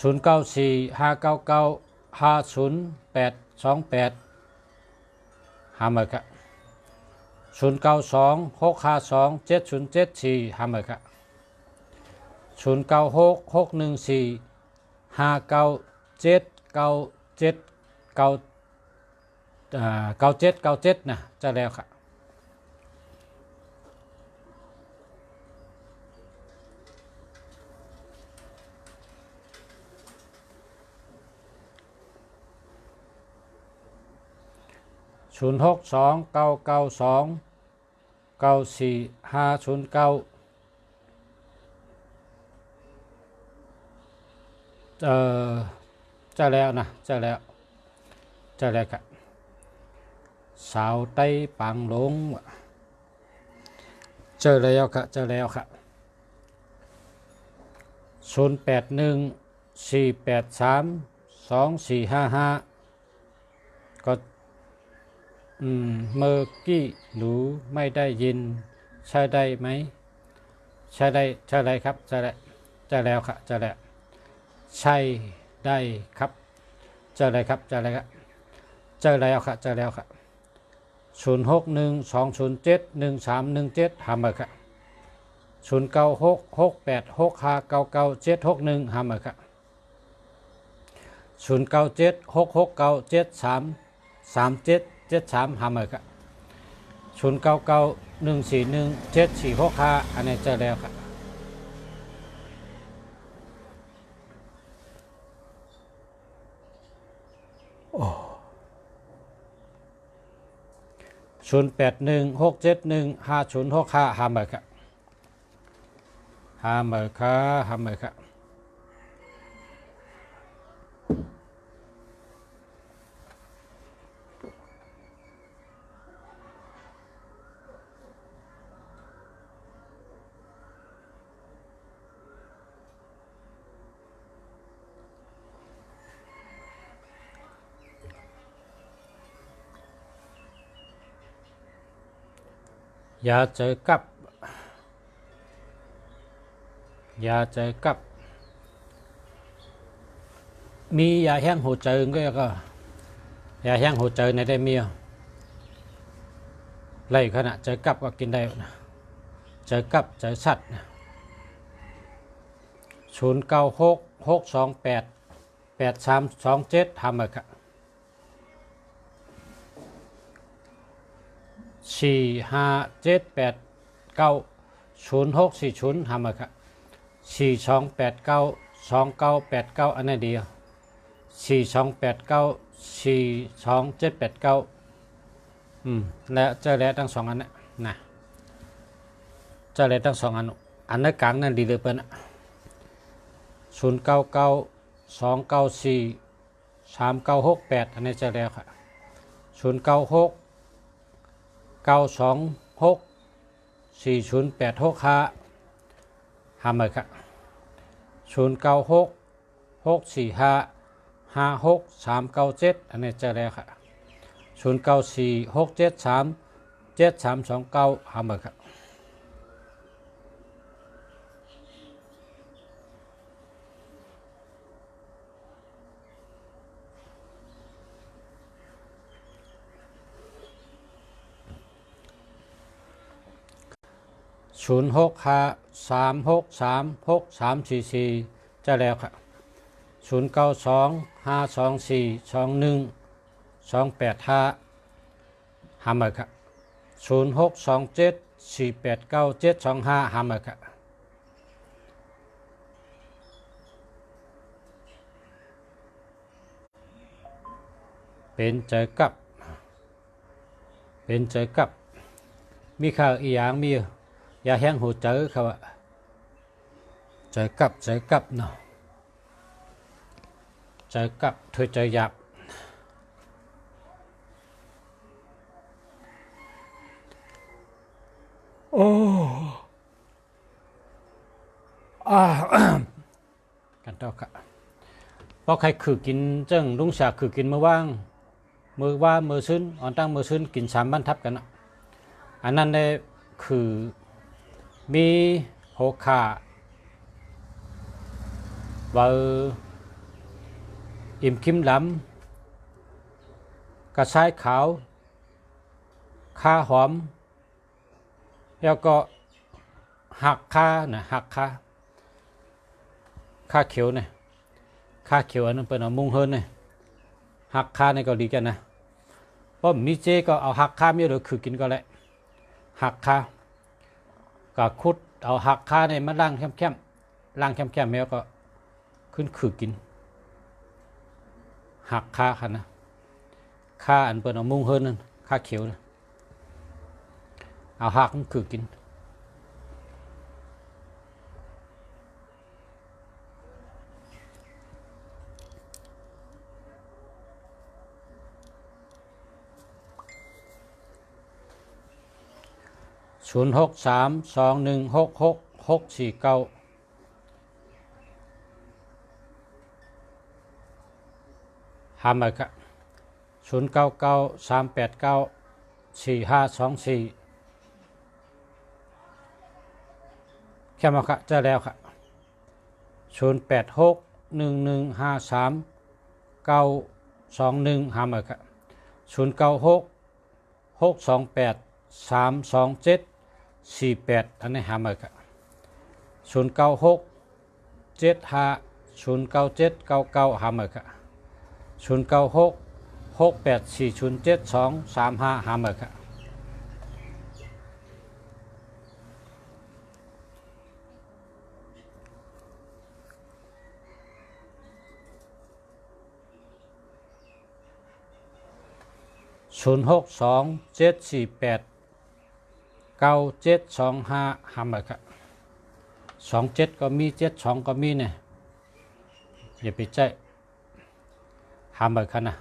094599502828หามาค่ะ0926527074หามาค่ะ09614614597997นะจะแล้วค่ะ0629929459จะแล้วนะจะแล้วครับสาวไต้ปังหลงเจอแล้วค่ะ0814832455ก็เมื่อกี้หนูไม่ได้ยินใช่ได้ไหม ใช่ได้ใช่ได้ครับใช่ได้ใช่แล้วครับใช่แล้วใช่ได้ครับใช่เลยครับใช่เลยครับใช่แล้วครับใช่แล้วครับ0612071317หามาครับ096686599761หามาครับ097669733773หามาครับ0991417465อันนี้เจอแล้วครับ0816715065หามาครับหามาครับหามาครับอย่าเจอกับอย่าเจอกับมียาแห้งหัวใจก็ยาแห้งหัวใจในได้มีไรขณะเจอกับก็กินได้นะเจอกับเจอสัตว์0966288327ทำมาครับ45789060ทำมาครับ42892989อันนี้เดียว4289422789และเจอแล้วทั้งสองอันนะเจอแล้วทั้งสองอันอันนั้นกลางนั่นดีเลยเปิ้ล0992943968อันนี้เจอแล้วค่ะ0969264085หามาค่ะ0966455397อันนี้เจอแล้วค่ะ0946737329หามาค่ะ0653636344จะแล้วค่ะ0925242185หามาค่ะ0627489725หามาค่ะเป็นเจอกับเป็นเจอกับมีข่าวอีหยังมียาแห้งหัวเจอเขาว่าเจอกับเนาะเจอกับเธอเจอหยับโอ้กันต่อค่ะเพราะใครคือกินเจ้งลุงฉากคือกินมือว่างมือว่ามือซึ้นอ่อนตั้งมือซึ้นกิน3บรรทับกันอันนั้นได้คือมีโหขาว่าอิ่มคิมหลำกระชายขาวข้าหอมแล้วก็หักข้านะหักข้าเขียวเนี่ยข้าเขียวอันนั้นเป็นเอามุงเฮินเนี่ยหักข้าในเกาหลีกันนะเพราะมีเจก็เอาหักข้าไม่เดี๋ยวคือกินก็แหละหักข้าก็คุดเอาหักข้าในมาล่างเข้มล่างเข้มแล้วก็ขึ้นคือกินหักข้าค่ะนะข้าอันเป็นเอามุงเฮินนั่นข้าเขียวนะเอาหักมันคือกิน0632166649หามาครับ0993894524 ค่มาค่ะเจอแล้วค่ะ0861153921หามาค่ะ0966283274อันนี้หามาค่ะ0967509799หามาค่ะ096684072235หามาค่ะ0627489725หามาค่ะ27ก็มี72ก็มีเนี่ยอย่าไปใจหามาค่ะนะ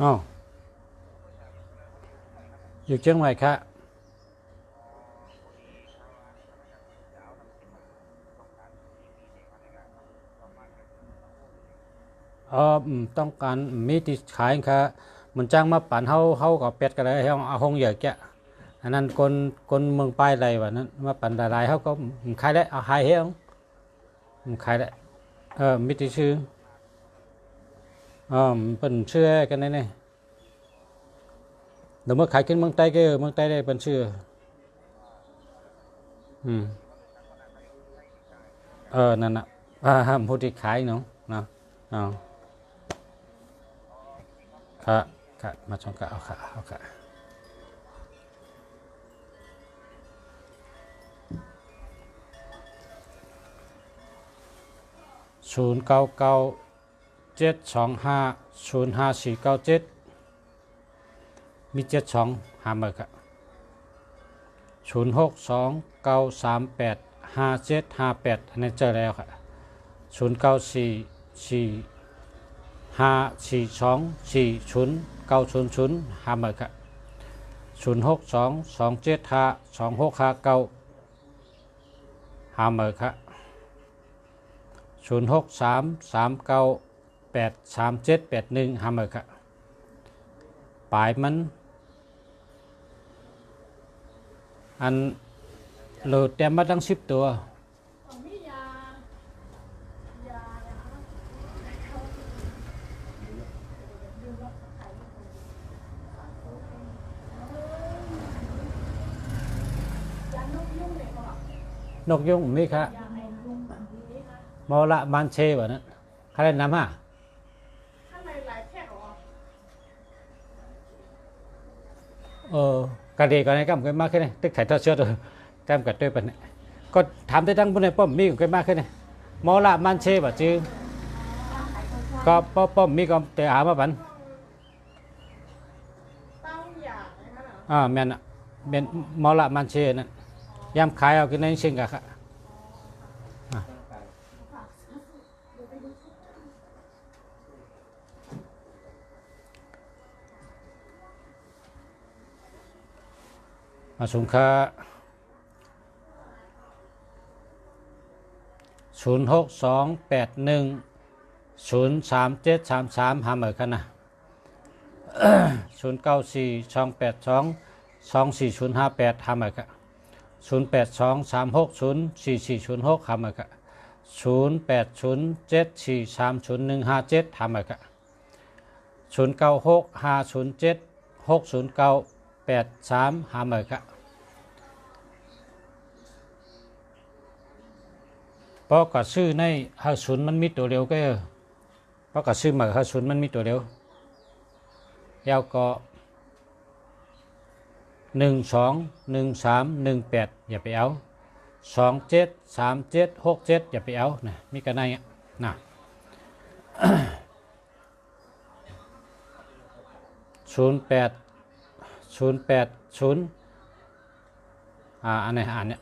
อ๋ออยู่เชียงใหม่ค่ะต้องการมีที่ขายค่ะมันจ้างมาปั่นเฮากับเป็ดกันเลยเฮาเอาห้องใหญ่แกะอันนั้นคนเมืองปลายไรวะนั้นมาปั่นหลายๆเฮาก็ขายได้เอาขายเฮงขายได้มีที่ชื่อเป็นชื่อกันได้เนี่ยเดี๋ยวมาขายขึ้นเมืองใต้ก็เมืองใต้ได้เป็นชื่อนั่นน่ะผู้ที่ขายเนาะอ๋อค่ะมาชมกันเอาค่ะ0997250547มี72หามาค่ะ0629385758อันนี้เจอแล้วค่ะ094454240900หามาค่ะ0622752659หามาค่ะ0633983781หามาค่ะปลายมันอันโหลดแต่มาตั้ง10ตัวนกยุงมีค่ะมอละมันเชวะนั้นใครนำฮะกระเดกันในกำกันมากขึ้นเลยตึกถ่ายทอดเชื้อตัวแต้มกัดด้วยปันเนี่ยก็ถามได้ตั้งบนในป้อมมีกันมากขึ้นเลยมอละมันเชวะจื้อก็ป้อมมีก็แต่หามาปันแม่นเป็นมอละมันเชนั่นยำขายเอากินในเชิงกะค่ะมาสูงค่า0628103733หาเหมือนกันนะ0942822458หาเหมือนกัน0823604406หาเหมือนกัน0807430157หาเหมือนกัน0965076093หาเหมือนกันเพราะก็ซื้อใน50มันมีตัวเร็วก็เพราะก็ซื้อมา50มันมีตัวเร็วแล้วก็121318อย่าไปเอา273767อย่าไปเอานะมีกันไหนนะ 0800อันไหนอ่านเนี่ย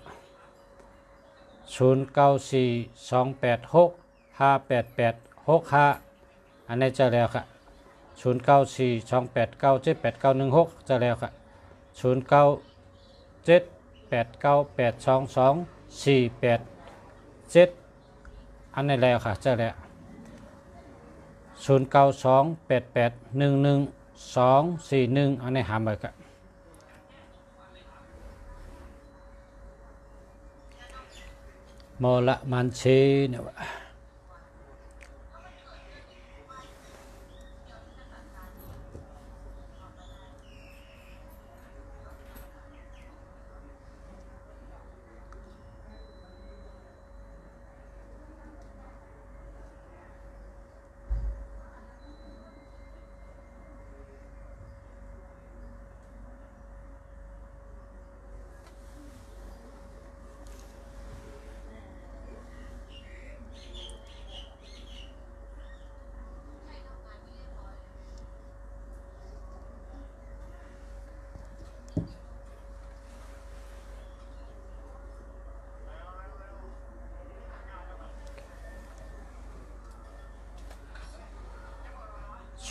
0942865885อันนี้จะแล้วค่ะ094289789116จะแล้วค่ะ097898222487อันนี้แล้วค่ะจะแล้ว0928811241อันนี้หามาค่ะมอละมันเชเนี่ยวะ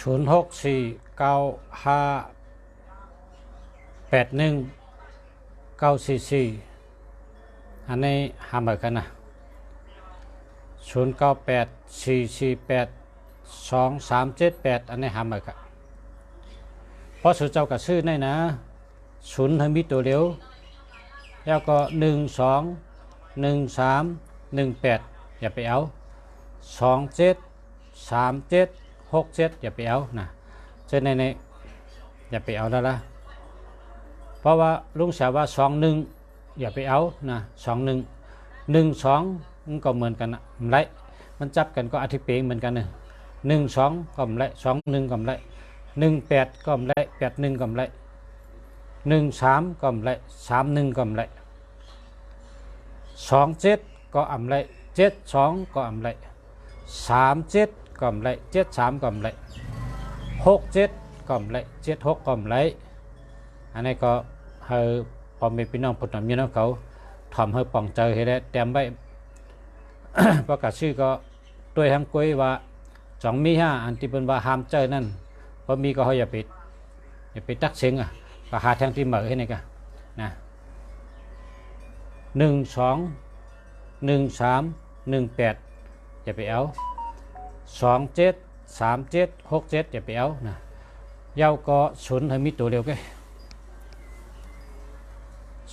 0649581944อันนี้หามากันนะ0984482378อันนี้หามากันเพราะสุเจ้ากับชื่อในนะ0ให้มีตัวเดียวแล้วก็121318อย่าไปเอา273767อย่าไปเอานะเช่นในอย่าไปเอาแล้วละเพราะว่าลุงสาวว่า21อย่าไปเอานะ21 12มันก็เหมือนกันนะมันไรมันจับกันก็อธิเปงเหมือนกันนะ12ก็มันไร21ก็มันไร18ก็มันไร81ก็มันไร13ก็มันไร31ก็มันไร27ก็อำไร72ก็อำไร37ก็อำไร73ก็อำไร67ก็อำไร76ก็อำไรอันนี้ก็ให้พอมีพี่น้องพุทธมีน้องเขาทำให้ป่องเจอให้ได้เตรียมไว้ ประกาศชื่อก็ตัวทางกุ้ยว่า2มี5อันที่เป็นว่าห้ามเจอนั่นพอมีก็เขาอย่าไปตักเสียงก็หาทางที่เหมือให้นี่กันนะ121318อย่าไปเอา273767อย่าไปเอานะเย้าก็0ให้มีตัวเดียวกัน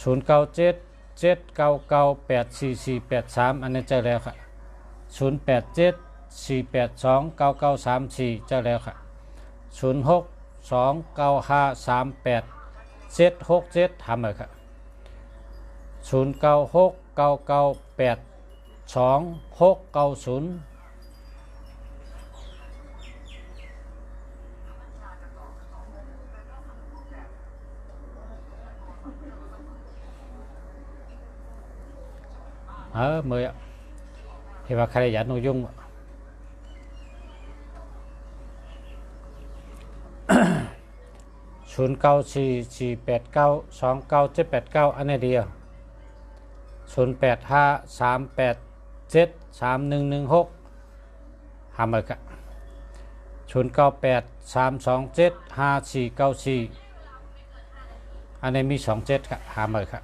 0977998443อันนี้เจอแล้วค่ะ0874829934เจอแล้วค่ะ0629538767ทำเลยค่ะ0969982690mới ạ thì và khai giải nội dungศูนย์เก้าสี่สี่แปดเก้าสองเก้าเจ็ดแปดเก้าอันนี้เดียว0853873116หามาค่ะ0983275494อันนี้มี27ค่ะหามาค่ะ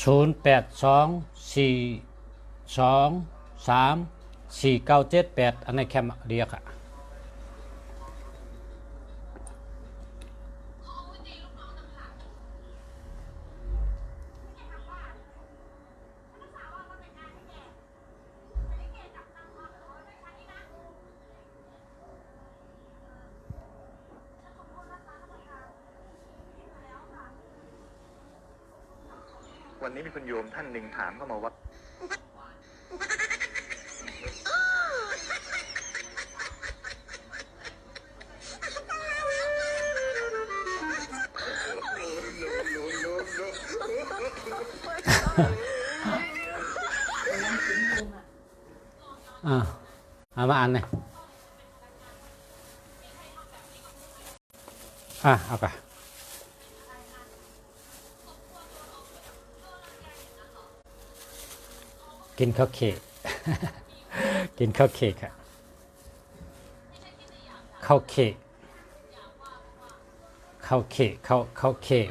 0824234978อันนี้แคมเรียกอะวันนี้มีคุณโยมท่านหนึ่งถามเข้ามาว่าเอามาอ่านเลยเอาไปกินข้าวเค้ก กินข้าวเค้กค่ะข้าวเค้กข้าวเค้กข้าวเค้ก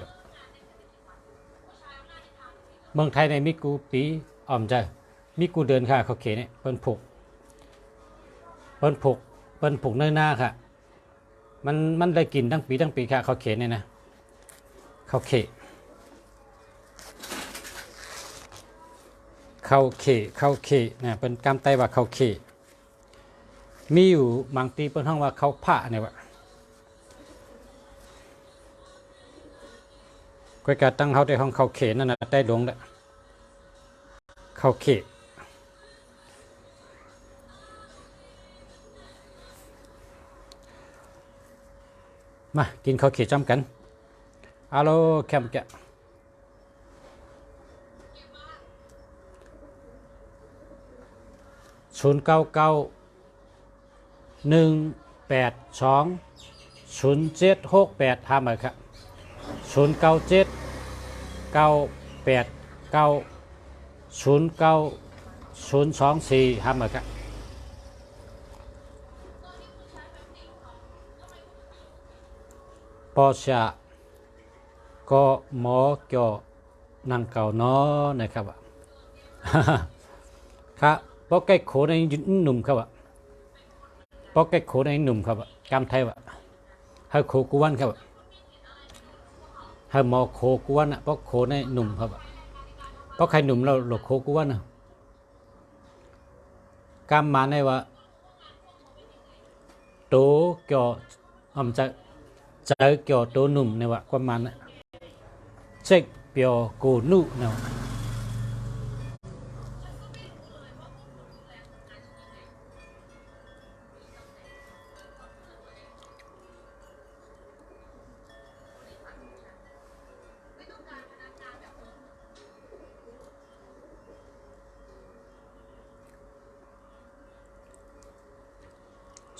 เมืองไทยในมิกูปีอ้อมใจมิกูเดินค่ะข้าวเค้กเนี่ยเปิ้นผูกเนื้อหน้าค่ะมันได้กินทั้งปีค่ะข้าวเค้กเนี่ยนะข้าวเค้กนะเป็นกำไตว่าข้าวเค้กมีอยู่บางตีเป็นห้องว่าข้าวผ้าเนี่ยวะก็การตั้งเขาได้ห้องข้าวเค้กนั่นนะได้ดวงแล้วข้าวเค้กมากินข้าวเค้กจำกันอาโลแคมแกะ0991820768ทำเลยครับ0979890924ทำเลยครับปอชะก็หมอเกี่ยวนางเก่าน้อนะครับครับเพราะใกล้โขในหนุ่มครับเพราะใกล้โขในหนุ่มครับกำไทยวะให้โขกวนครับให้หมอโขกวนเพราะโขในหนุ่มครับเพราะใครหนุ่มเราหลบโขกวนนะกำมาในว่าโตเกี่ยวจะเกี่ยวโตหนุ่มในว่าความมันนะเช็คเปียวกูนุ่เนาะ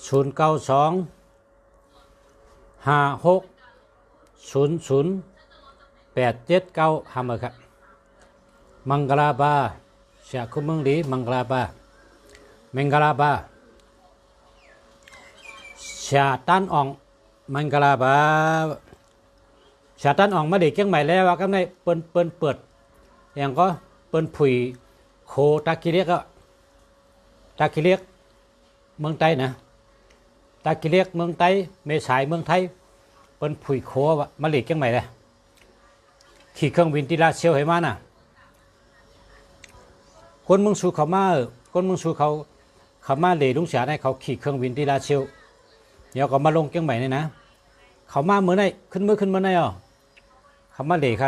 0925600879ทำเลยครับมังกลาบาเสียคุณมึงดีมังกลาบาเมงกลาบาเสียตันอ่องมังกลาบาเสียตันอ่องมาเด็กเชียงใหม่แล้วว่ากันในเปิดอย่างก็เปิ้นผุยโคตากิเลียกก็ตากิเลียกเมืองใต้นะตากิเลียกเมืองไต้เมษายเมืองไทยเป็นผุยโควะมาเล็กจังไหนเลยขี่เครื่องบินที่ลาเซียวให้มาน่ะคนเมืองสูเขามาคนเมืองสูเขามาเล่ลุงเสียให้เขาขี่เครื่องบินที่ลาเซียวเดี๋ยวก็มาลงจังไหนนี่นะเขามาเมื่อไหร่ขึ้นเมื่อไหร่เขามาเล่เ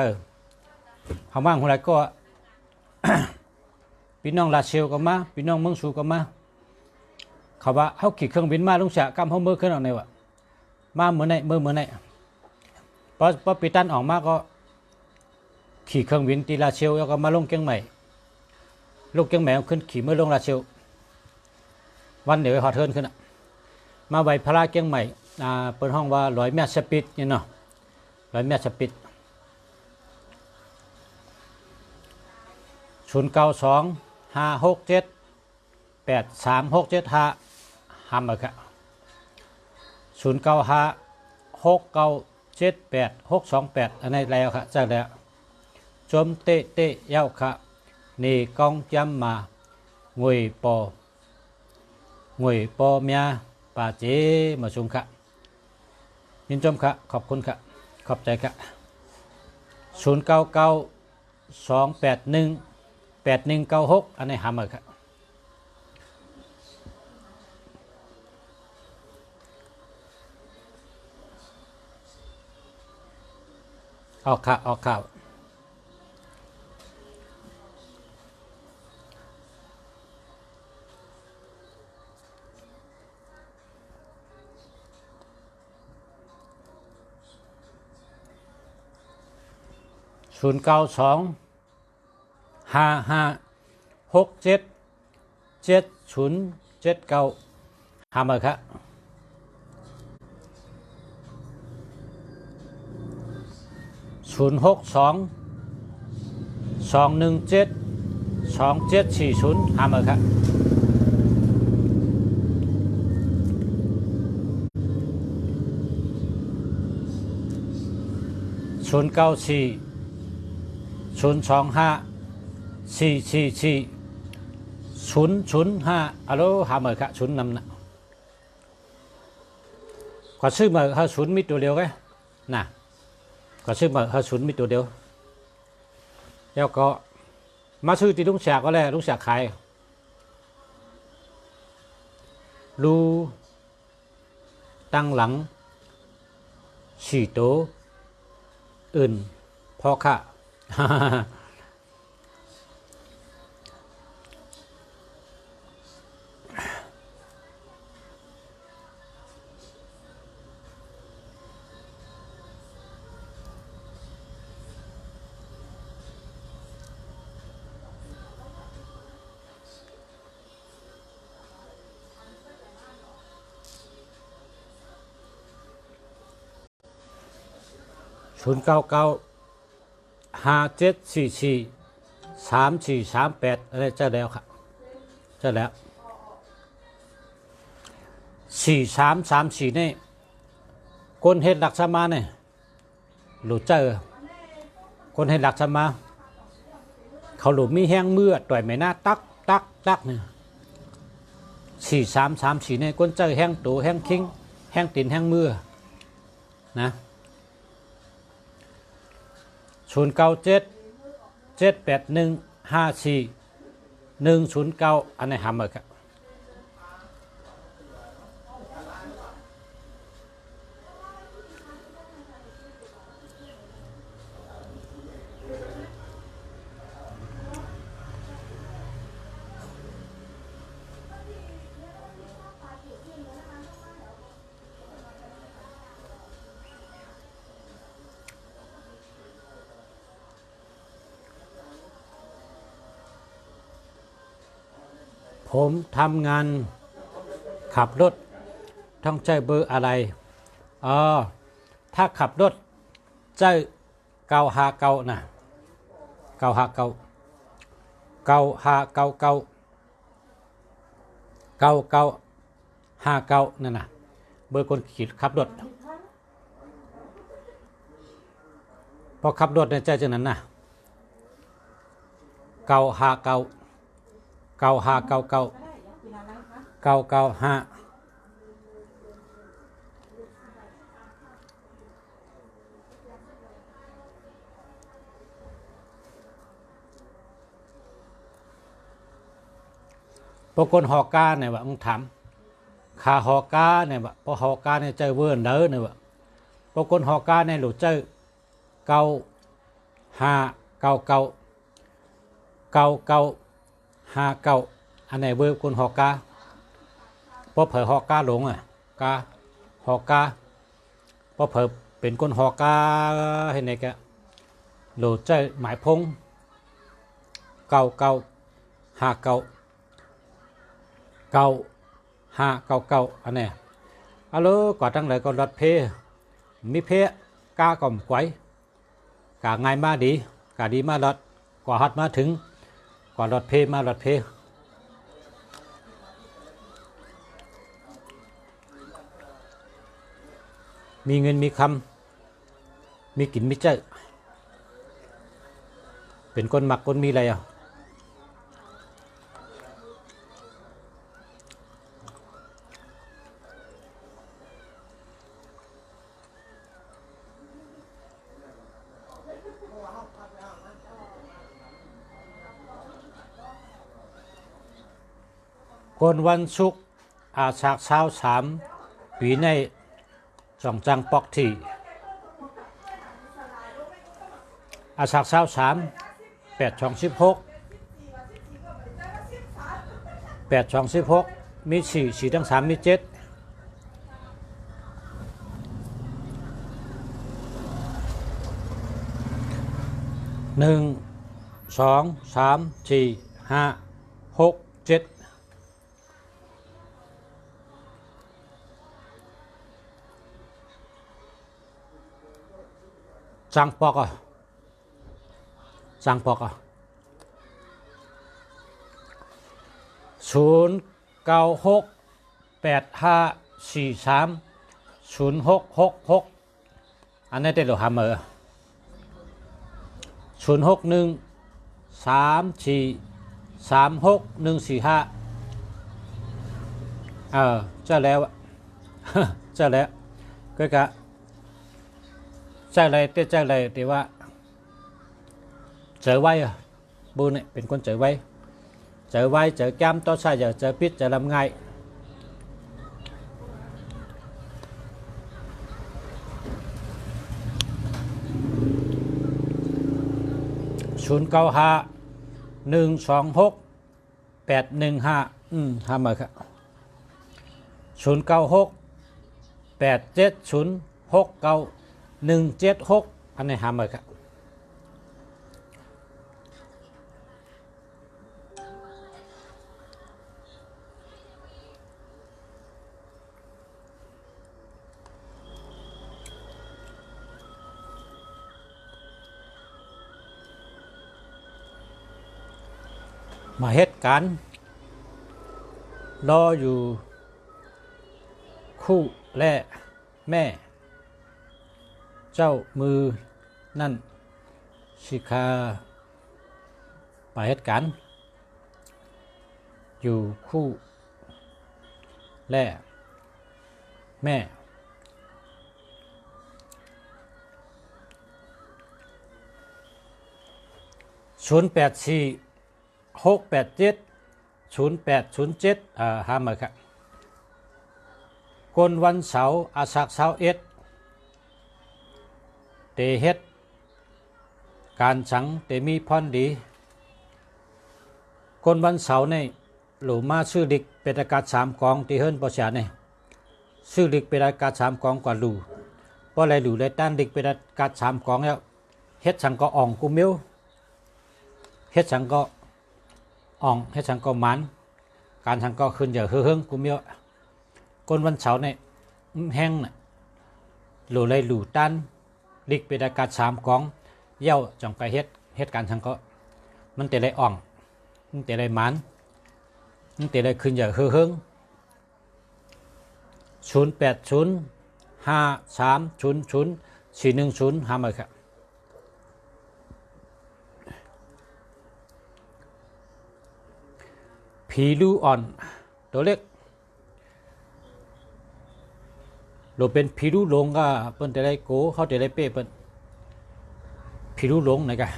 ขามาคนไรก็ พี่น้องลาเซียวก็มาพี่น้องเมืองสูก็มาเขาว่าเขาขี่เครื่องบินมาลุงเสียกำเขาเมื่อขึ้นออกในวะมาเมื่อไหร่พอปีตันออกมาก็ขี่เครื่องบินที่ลาเซียวแล้วก็มาลงเชียงใหม่ขึ้นขี่เมื่อลงลาเซียววันเดี๋ยวหอเทินขึ้นมาไว้พระเชียงใหม่เปิดห้องว่า100 เมตรสปีดนี่เนาะ100 เมตรสปีด0925678367ห้ามเลยครับ0956978628อันนี้แล้วครับจากแล้ว จมเตะเตะเย้าขะนี่กองจำมางวยปอเมียป่าเจมาชุมขะยินจมขะขอบคุณขะขอบใจขะ0992818196อันนี้หามาขะออกข่าว09255677079หามาครับ06221727740หามาครับ094 025 444 005ฮัลโหลหามาครับศูนย์นำนะขอซื้อมาหาศูนย์มีตัวเดียวไงน่ะก็ซื้อมาหาศูนย์มีตัวเดียวแล้วก็มาซื้อที่ลุงแสกก็แล้วลุงแสกขายรูตั้งหลังสี่โตอื่นพอค่ะ09957443438อะไรจะแล้วครับจะแล้ว4334นี่คนเห็ดหลักสมาเนี่ยหลุดเจอคนเห็ดหลักสมาเขาหลุดมีแห้งเมื่อต่อยไม่น่าตักเนี่ย4334นี่คนเจอแห้งตูแห้งคิงแห้งตีนแห้งมือนะ097-781-54-109อันนี้หามาครับผมทำงานขับรถต้องใช้เบอร์อะไรถ้าขับรถใช้959นะ99นั่นนะเบอร์คนขี่ขับรถพอขับรถในใจจังนั้นนะ959 9599 995ปกติหอกาเนี่ยว่ามึงถามขาหอกาเนี่ยว่าพอหอกาเนี่ยใจเวิร์นเด้อเนี่ยว่าปกติหอกาเนี่ยหลุดใจ9599 อันไหนเบอร์คนหอกาพอเผยหอกาหลงกาหอกาพอเผยเป็นคนหอกาให้ไหนแกโหลดใจหมายพง9599อันไหนฮัลโหลกว่าตั้งไหนก็รถเพมีเพกาก่อมไกวกาง่ายมาดีกาดีมารถกว่าฮัดมาถึงกว่ารถเพมารถเพมีเงินมีคำมีกินมีเจอ เป็นคนมักคนมีอะไรอ่ะคนวันศุกร์อาชากเช้า3ปีในจองจังปอกที่อาชากเช้า8/16 8/16มี4 ทั้ง3มี7 1 2 3 4 5 6 7จังปอกอ่ะจังปอกอ่ะ09685430666อันนี้เต็มหรือหามือ06134364145เจ้าแล้วเจ้าแล้วก็กะใจอะไรใจอะไรแต่ว่าเจอไว้อะบูเนี่ยเป็นคนเจอไว้เจอแก้มต้อใช่เจอพิษจะลำไง095126815ทำมาครับ09687069176อันนี้หามาครับมาเหตุการณ์รออยู่คู่และแม่เจ้ามือนั่นสิคาไปเหตุการณ์อยู่คู่และแม่0846870807หามาครับคนวันเสาร์อาสักเสาร์เตเฮ็ดการสังเตมีพรดีคนวันเสาร์ในหลูมาชื่อดิกเป็นอากาศ3 กองที่เฮิรนปอชาเนี่ยชื่อดิกเป็นอากาศ3 กองกว่าหลูเพราะอะไรหลูเลยต้านดิกเป็นอากาศ3 กองแล้วเฮ็ดสังก็อ่องกุมิวเฮ็ดสังก็อ่องเฮ็ดสังก็มันการสังก็ขึ้นอย่าเฮืองกุมิวคนวันเสาร์เนี่ยแห้งน่ะหลูเลยหลูต้านดิกเป็นอากาศ3 กองเย้าจังไปเฮ็ดการสังก็มันแต่เลยอ่องมันแต่เลยมันมันแต่เลยขึ้นอย่าเฮือง0805300410หามาครับผีลูอ่อนตัวเล็กเราเป็นผีลูหลงก็เปิ้นแต่ได้โกเขาแต่ได้เป้เปิ้นผีลูหลงไหนกัน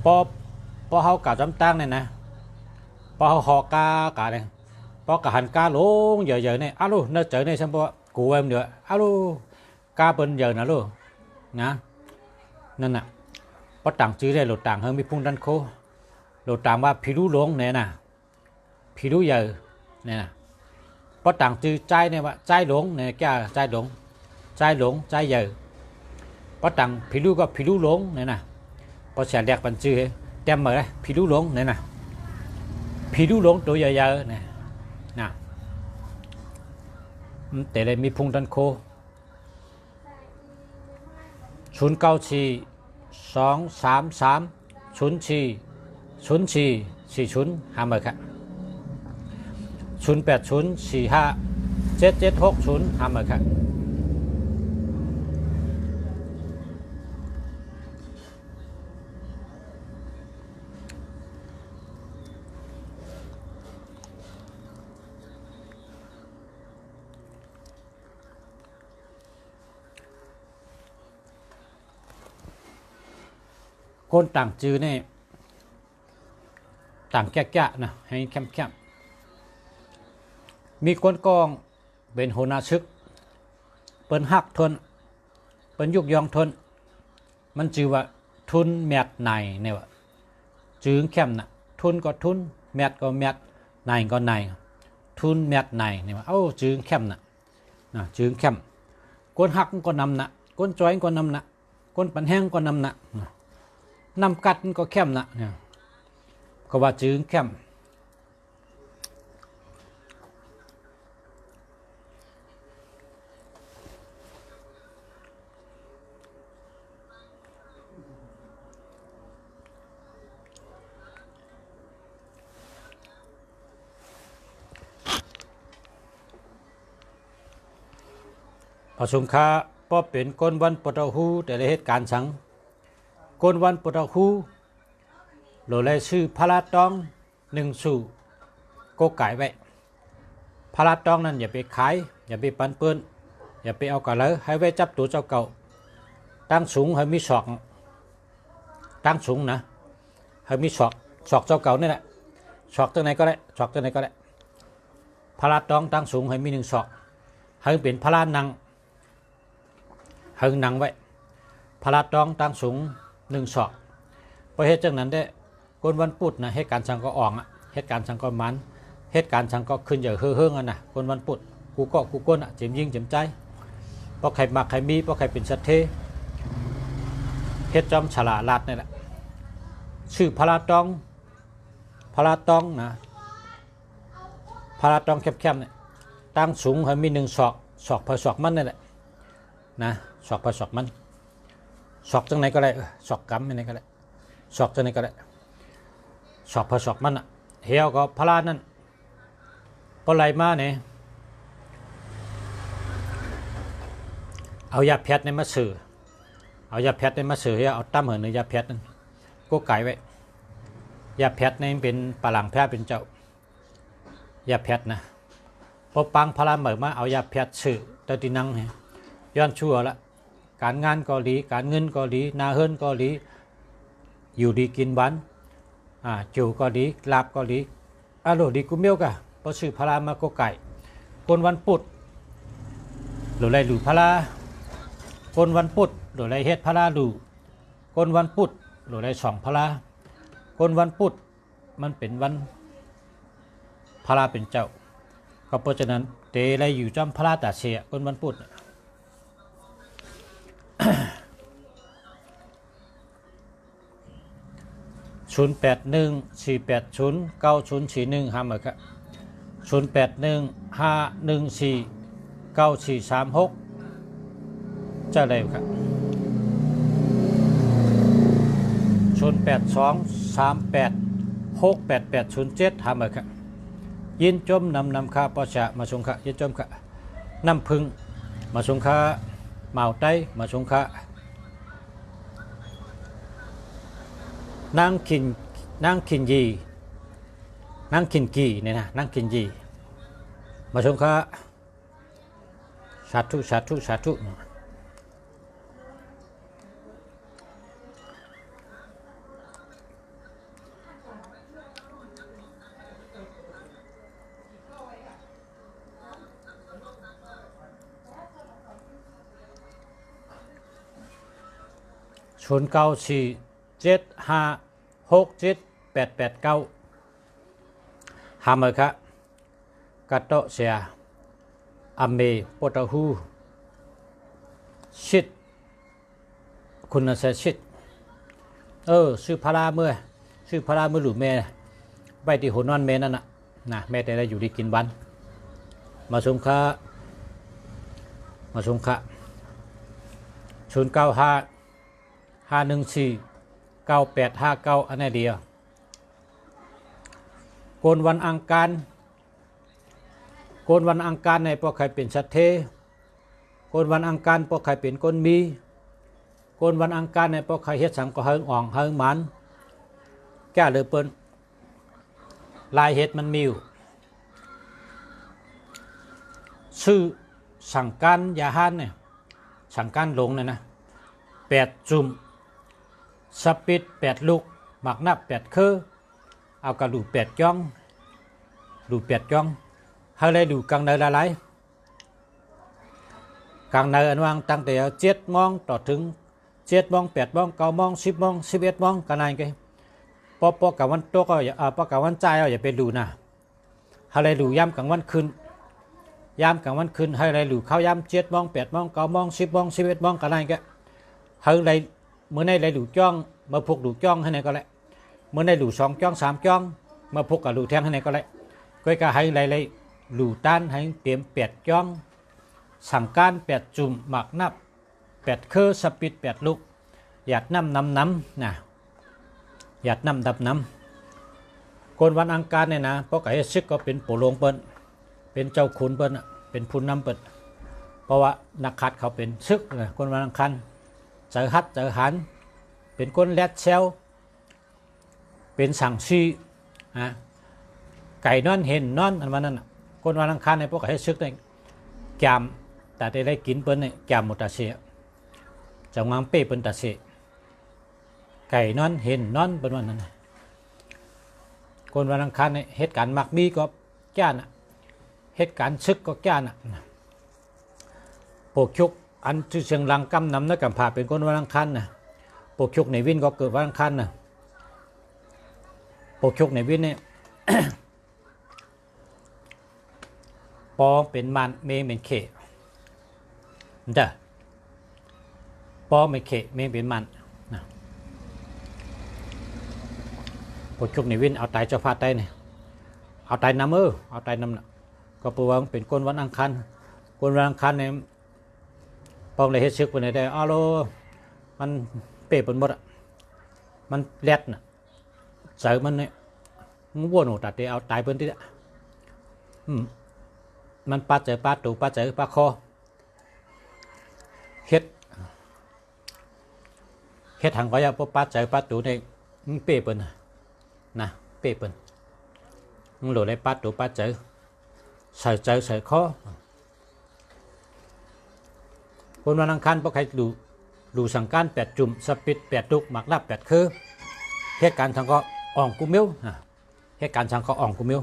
พอเขากะจำตั้งเนี่ยนะพอเขาหอกากะเนี่ยพอกะหันกาลงเยอะๆเนี่ยอ้าวลูกเนื้อเจอเนี่ยฉันบอกกูเอ็มเดี๋ยวอ้าวลูกกาเปิ้นเยอะนะลูกนะนั่นน่ะพอต่างจื้อได้หลุดต่างเฮมีพุ่งดันโคหลุดต่างว่าผีลูหลงเนี่ยนะผีลูเยอะเนี่ยนะพอต่างจื้อใจเนี่ยว่าใจหลงเนี่ยแกใจหลงใจเยอะพอต่างผีลูก็ผีลูหลงเนี่ยนะพอเสียเรียกปันจื้อเต็มเหมือนผีลูหลงเนี่ยนะผีลูหลงตัวใหญ่ๆเนี่ยนะแต่เลยมีพุงดันโค0942330440หามาครับ0804577760หามาครับ 0 คนต่างจือนี่ต่างแก่ๆนะให้แคบๆมีคนกองเป็นหัวหน้าชึกเปิ้นฮักทนเปิ้นยุกยองทนมันจือว่าทุนแมตนายเนี่ยว่าจืงเข้มน่ะทุนก็ทุนแมตก็แมตนายก็นายทุนแมตนายเนี่ยว่าเอ้าจืงเข้มน่ะจืงเข้มคนฮักก็นำน่ะคนจ้อยก็นำน่ะคนปันแห้งก็นำน่ะนำกัดก็เข้มน่ะเนี่ยก็ว่าจืงเข้มพอสงค้าป้อเป็นก้นวันปตหูแต่ละเหตุการณ์สังก้นวันปตหูโหลเลยชื่อพระราตองหนึ่งสู่โกไก่ไว้พระราตองนั้นอย่าไปขายอย่าไปปันเปื้อนอย่าไปเอากระเลยให้ไว้จับตัวเจ้าเก่าตั้งสูงให้มีศอกตั้งสูงนะให้มีศอกเจ้าเก่านี่แหละศอกตัวไหนก็ได้ศอกตัวไหนก็ได้พระราตองตั้งสูงให้มีหนึ่งศอกให้เป็นพระรานังหึงหนังไว้พระราตองตั้งสูงหนึ่งศอกเพราะเหตุจังนั้นได้กนวันพุธนะเหตุการณ์สังก็อ่องเหตุการณ์สังก็มันเหตุการณ์สังก็ขึ้นอย่างเฮืองๆนะกนวันพุธกูก็กูก้นเจ็มยิงเจ็มใจเพราะใครมักใครมีเพราะใครเป็นสัตเทเหตุจอมฉลาดลาดนี่แหละชื่อพระราตองนะพระราตองแคบๆเนี่ยตั้งสูงให้มีหนึ่งศอกพอศอกมันนี่แหละนะศอกพอศอกมันศอกจังไหนก็ได้ศอกกำยังไงก็ได้ศอกจังไหนก็ได้ศอกพอศอกมันเหี่ยวก็พลาดนั่นพอไหลมาเนี่ยเอายาแพทย์ในมาสื่อเอายาแพทย์ในมาสื่อให้เอาตั้มเหินในยาแพทย์นั่นก็ไก่ไว้ยาแพทย์นี่เป็นปลาหลังแพทย์เป็นเจ้ายาแพทย์นะพอปังพลาเหมือนมาเอายาแพทย์สื่อตตินังเนี่ยย้อนชั่วละการงานก็ดีการเงินก็ดีนาเฮิรนก็ดีอยู่ดีกินหวานจูก็ดีลาบก็ดีอร่อยดีกุเมียวกะพอสื่อพลามาก็ไก่คนวันพุธหรือไรหรือพลาคนวันพุธหรือไรเฮ็ดพลาดูคนวันพุธหรือไรสองพลาคนวันพุธมันเป็นวันพลาเป็นเจ้าก็เพราะฉะนั้นเตไรอยู่จำพลาตาเสียคนวันพุธ0814809041ห้ามเหรอครับ0815149436จะได้ครับ0823868807ห้ามเหรอครับยินจมนำค่าปอชะมาชงค่ะยินจมค่ะน้ำพึ่งมาชงค่ะเมาไต้มาชงค่ะนางขินยีนางขินกีเนี่ยนะนางขินยีมาชมค่ะสาธุ0947567889หามเลยครับกัตโตเสียอเมปตหูชิดคุณเสียชิดชื่อพระราเมื่อหรือแม่ไปที่หัวนอนแม่นั่นนะแม่แต่ได้อยู่ดีกินวันมาชมค่ะ0955149859อันนี้เดียวโกนวันอังคารในพวกใครเป็นสัตเทโกนวันอังคารพวกใครเป็นก้นมีโกนวันอังคารในพวกใครเฮ็ดสังก็เฮิงอ่องเฮิงหมันแก้เลยเปิ้นลายเฮ็ดมันมีอยู่ชื่อสั่งการยาหานเนี่ยสั่งการหลงเนี่ยนะ8 จุ่ม สปิด8ลูกหมักนับ8คือเอากระดู8จ้องดู8จ้องให้เลยดูกลางเนินหลายกลางเนินวางตั้งแต่7โมงต่อถึง7โมง8โมง9โมง10โมง11โมงกันนั่นไงพอกับวันโตก็พอกับวันใจอย่าไปดูนะให้เลยดูย้ำกลางวันคืนย้ำกลางวันคืนให้เลยดูเข้าย้ำ7โมง8โมง9โมง10โมง11โมงกันนั่นไงให้เลยเมื่อในเลยดูจ้องมาพกดูจ้องให้ไหนก็แล้วเมื่อในดู2จ้อง3จ้องมาพกกับดูแทงให้ไหนก็แล้วก็ให้เลยดูต้านให้เตรียม8จ้องสั่งการ8จุ่มหมักนับ8คือสปิด8ลูกหยาดน้ำนะหยาดน้ำคนวันอังคารเนี่ยนะเพราะไก่ซึกก็เป็นปู่หลวงเปิ้นเป็นเจ้าขุนเปิ้นเป็นผู้นำเปิ้นเพราะว่านักขัดเขาเป็นซึกเลยคนวันอังคารเจอฮัดเจอหันเป็นคนแรดเซลเป็นสั่งซีไก่นอนเห็นนอนอันวันนั้นคนวันอังคารในพวกไก่ซึกเนี่ยแกมแต่ได้กินเปิ้นเนี่ยแกมหมดตาเสียจังหวะเป้เปิ้นตาเสียไก่นอนเห็นนอนเป็นวันนั้นคนวันอังคารเนี่ยเหตุการณ์มักมีก็แก่น่ะเหตุการณ์ซึกก็แก่น่ะปกชุกอันที่เชียงรังกำนำนักกำพาเป็นคนวันอังคารน่ะปกชุกในวินก็เกิดวันอังคารน่ะปกชุกในวินเนี่ย ปอเป็นมันเมเป็นเขเด้อปอไม่เขเมเป็นมันนะปกชุกในวินเอาตายเจ้าพาตายเนี่ยเอาตายน้ำเอาตายน้ำน่ะก็ปูวังเป็นคนวันอังคารคนวันอังคารเนี่ยปองเลยเฮ็ดซึกไปไหนได้อ้าวโลมันเป๋เป็นหมดอ่ะมันแรดน่ะใส่มันเนี่ยมันวัวหนูตัดเดียวเอาตายเป็นที่ละมันปาเจอปาตูปาเจอปาคอเฮ็ดทางก็ยาพวกปาเจอปาตูเนี่ยมันเป๋เป็นนะเป๋เป็นมันหลุดเลยปาตูปาเจอใส่เจอใส่คอคนวันอังคารพวกใครดูสั่งการ8จุ่มสปิด8ลูกหมักนับ8คือเหตุการณ์ทางก็อ่องกุมิวเหตุการณ์ทางก็อ่องกุมิว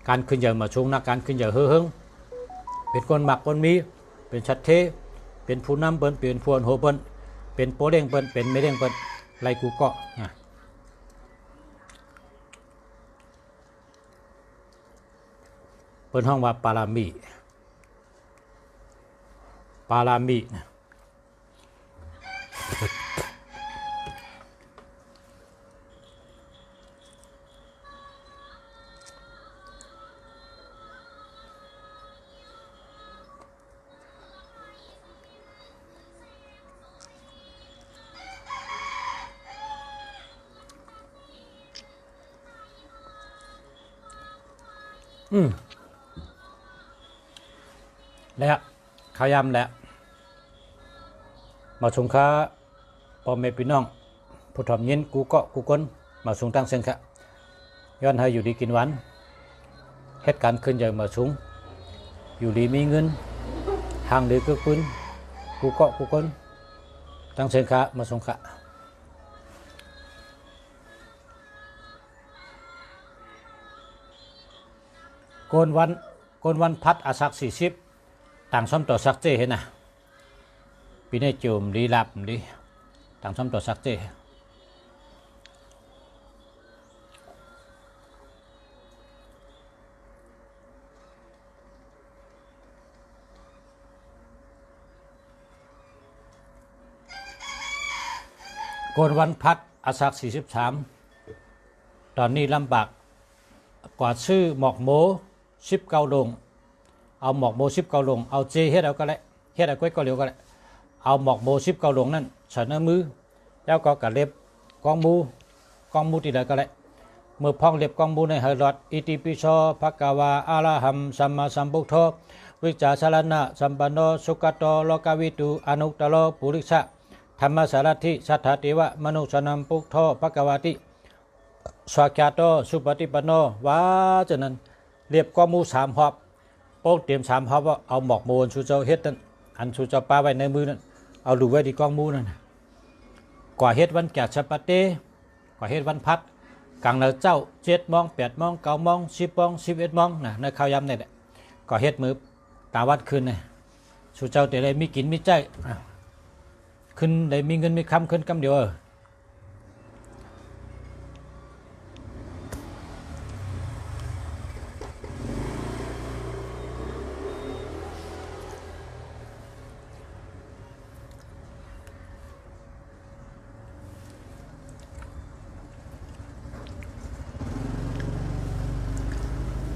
การขึ้นใหญ่มาชงนักการขึ้นใหญ่เฮืองเป็นคนหมักคนมีเป็นชัดเทเป็นผู้นำเปิ้นเป็นพวนโหเปิ้นเป็นโปเด้งเปิ้นเป็นไม่เด้งเปิ้นไล่กูเกาะเปิ้นห้องว่าปารามีนะแล้วเขาย้ำแล้วมาสงค้าพ่อแม่พี่น้องผู้ทำยินกูเกาะกูก้นมาสูงตั้งเส้นค่ะย้อนให้อยู่ดีกินหวานเหตุการณ์ขึ้นใหญ่มาสูงอยู่ดีมีเงินห่างดีก็คุณกูเกาะกูก้นตั้งเส้นค่ะมาสงค่ะโกนวันพัดอาศัก40ต่างซ้อมต่อสักเจเห็นนะปีนี้โจมดีลับดีต่างซ้อมต่อสักเจโกนวันพัดอาศัก43ตอนนี้ลำบากกว่าซื้อหมอกโม19 ลงเอาหมอกโม19 ลงเอาเจเฮ็ดเอาก็แล้วเฮ็ดเอาก้อยก็เร็วก็แล้วเอาหมอกโม19 ลงนั่นใส่ในมือแล้วก็กระเล็บกองมูที่ใดก็แล้วเมื่อพ้องเล็บกองมูในหรอดอิติปิโสภะคะวาอะระหัมสัมมาสัมพุทโธวิจาสารณะสัมปันโนสุขโตโลกวิตูอนุตตโรปุริสะธรรมสารถิสัทธติวะมนุสนัมพุทโธภะคะวาติสวากาโตสุปฏิปันโนว่าฉะนั้นเรียบกองมู3 หอบโป๊กเตรียม3 หอบว่าเอาหมอกโมนชูเจ้าเฮ็ดนั่นอันชูเจ้าปาไว้ในมือนั่นเอาดูไว้ที่กองมูนั่นก กว่าเฮ็ดวันแก่ชะปะเตกว่าเฮ็ดวันพัดกลางเนเจ้า7 โมง 8 โมง 9 โมง 10 โมง 11 โมงนะในข้าวยำนี่แหละก็เฮ็ดมือตาวัดคืนนี่สู่เจ้าแต่ได้มีกินมีใจขึ้นได้มีเงินมีคำขึ้นกำเดียว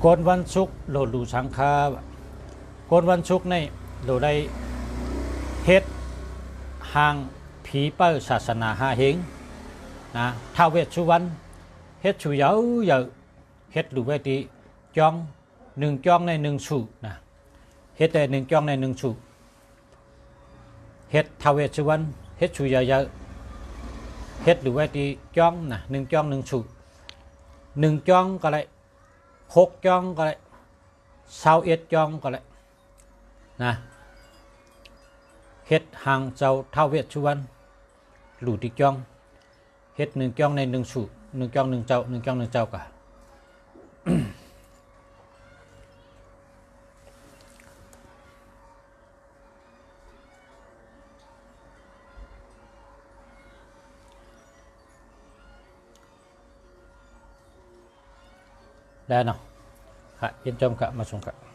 โกนวันศุกร์โหลดดูสังฆาโกนวันศุกร์นี่โหลดได้เฮ็ดห่างผีเป้าศาสนาหาเฮงนะท้าวเวสสุวรรณเฮ็ดชูเยาเยอะเฮ็ดดูไว้ที่จอง1จองใน1สูนะเฮ็ดได้1จองใน1สูเฮ็ดท้าวเวสสุวรรณเฮ็ดชูเยอะเฮ็ดดูไว้ที่จองนะ1จอง1สู1จองก็ได้6จองก็ได้21จองก็ได้นะเฮ็ดห่างเจ้าท้าวเวสสุวรรณหลู่ติจองเฮ็ด1จองใน1สู1จอง1เจ้า1จอง1เจ้าก็ได้เนาะค่ะยินจมกะมาส่งกะ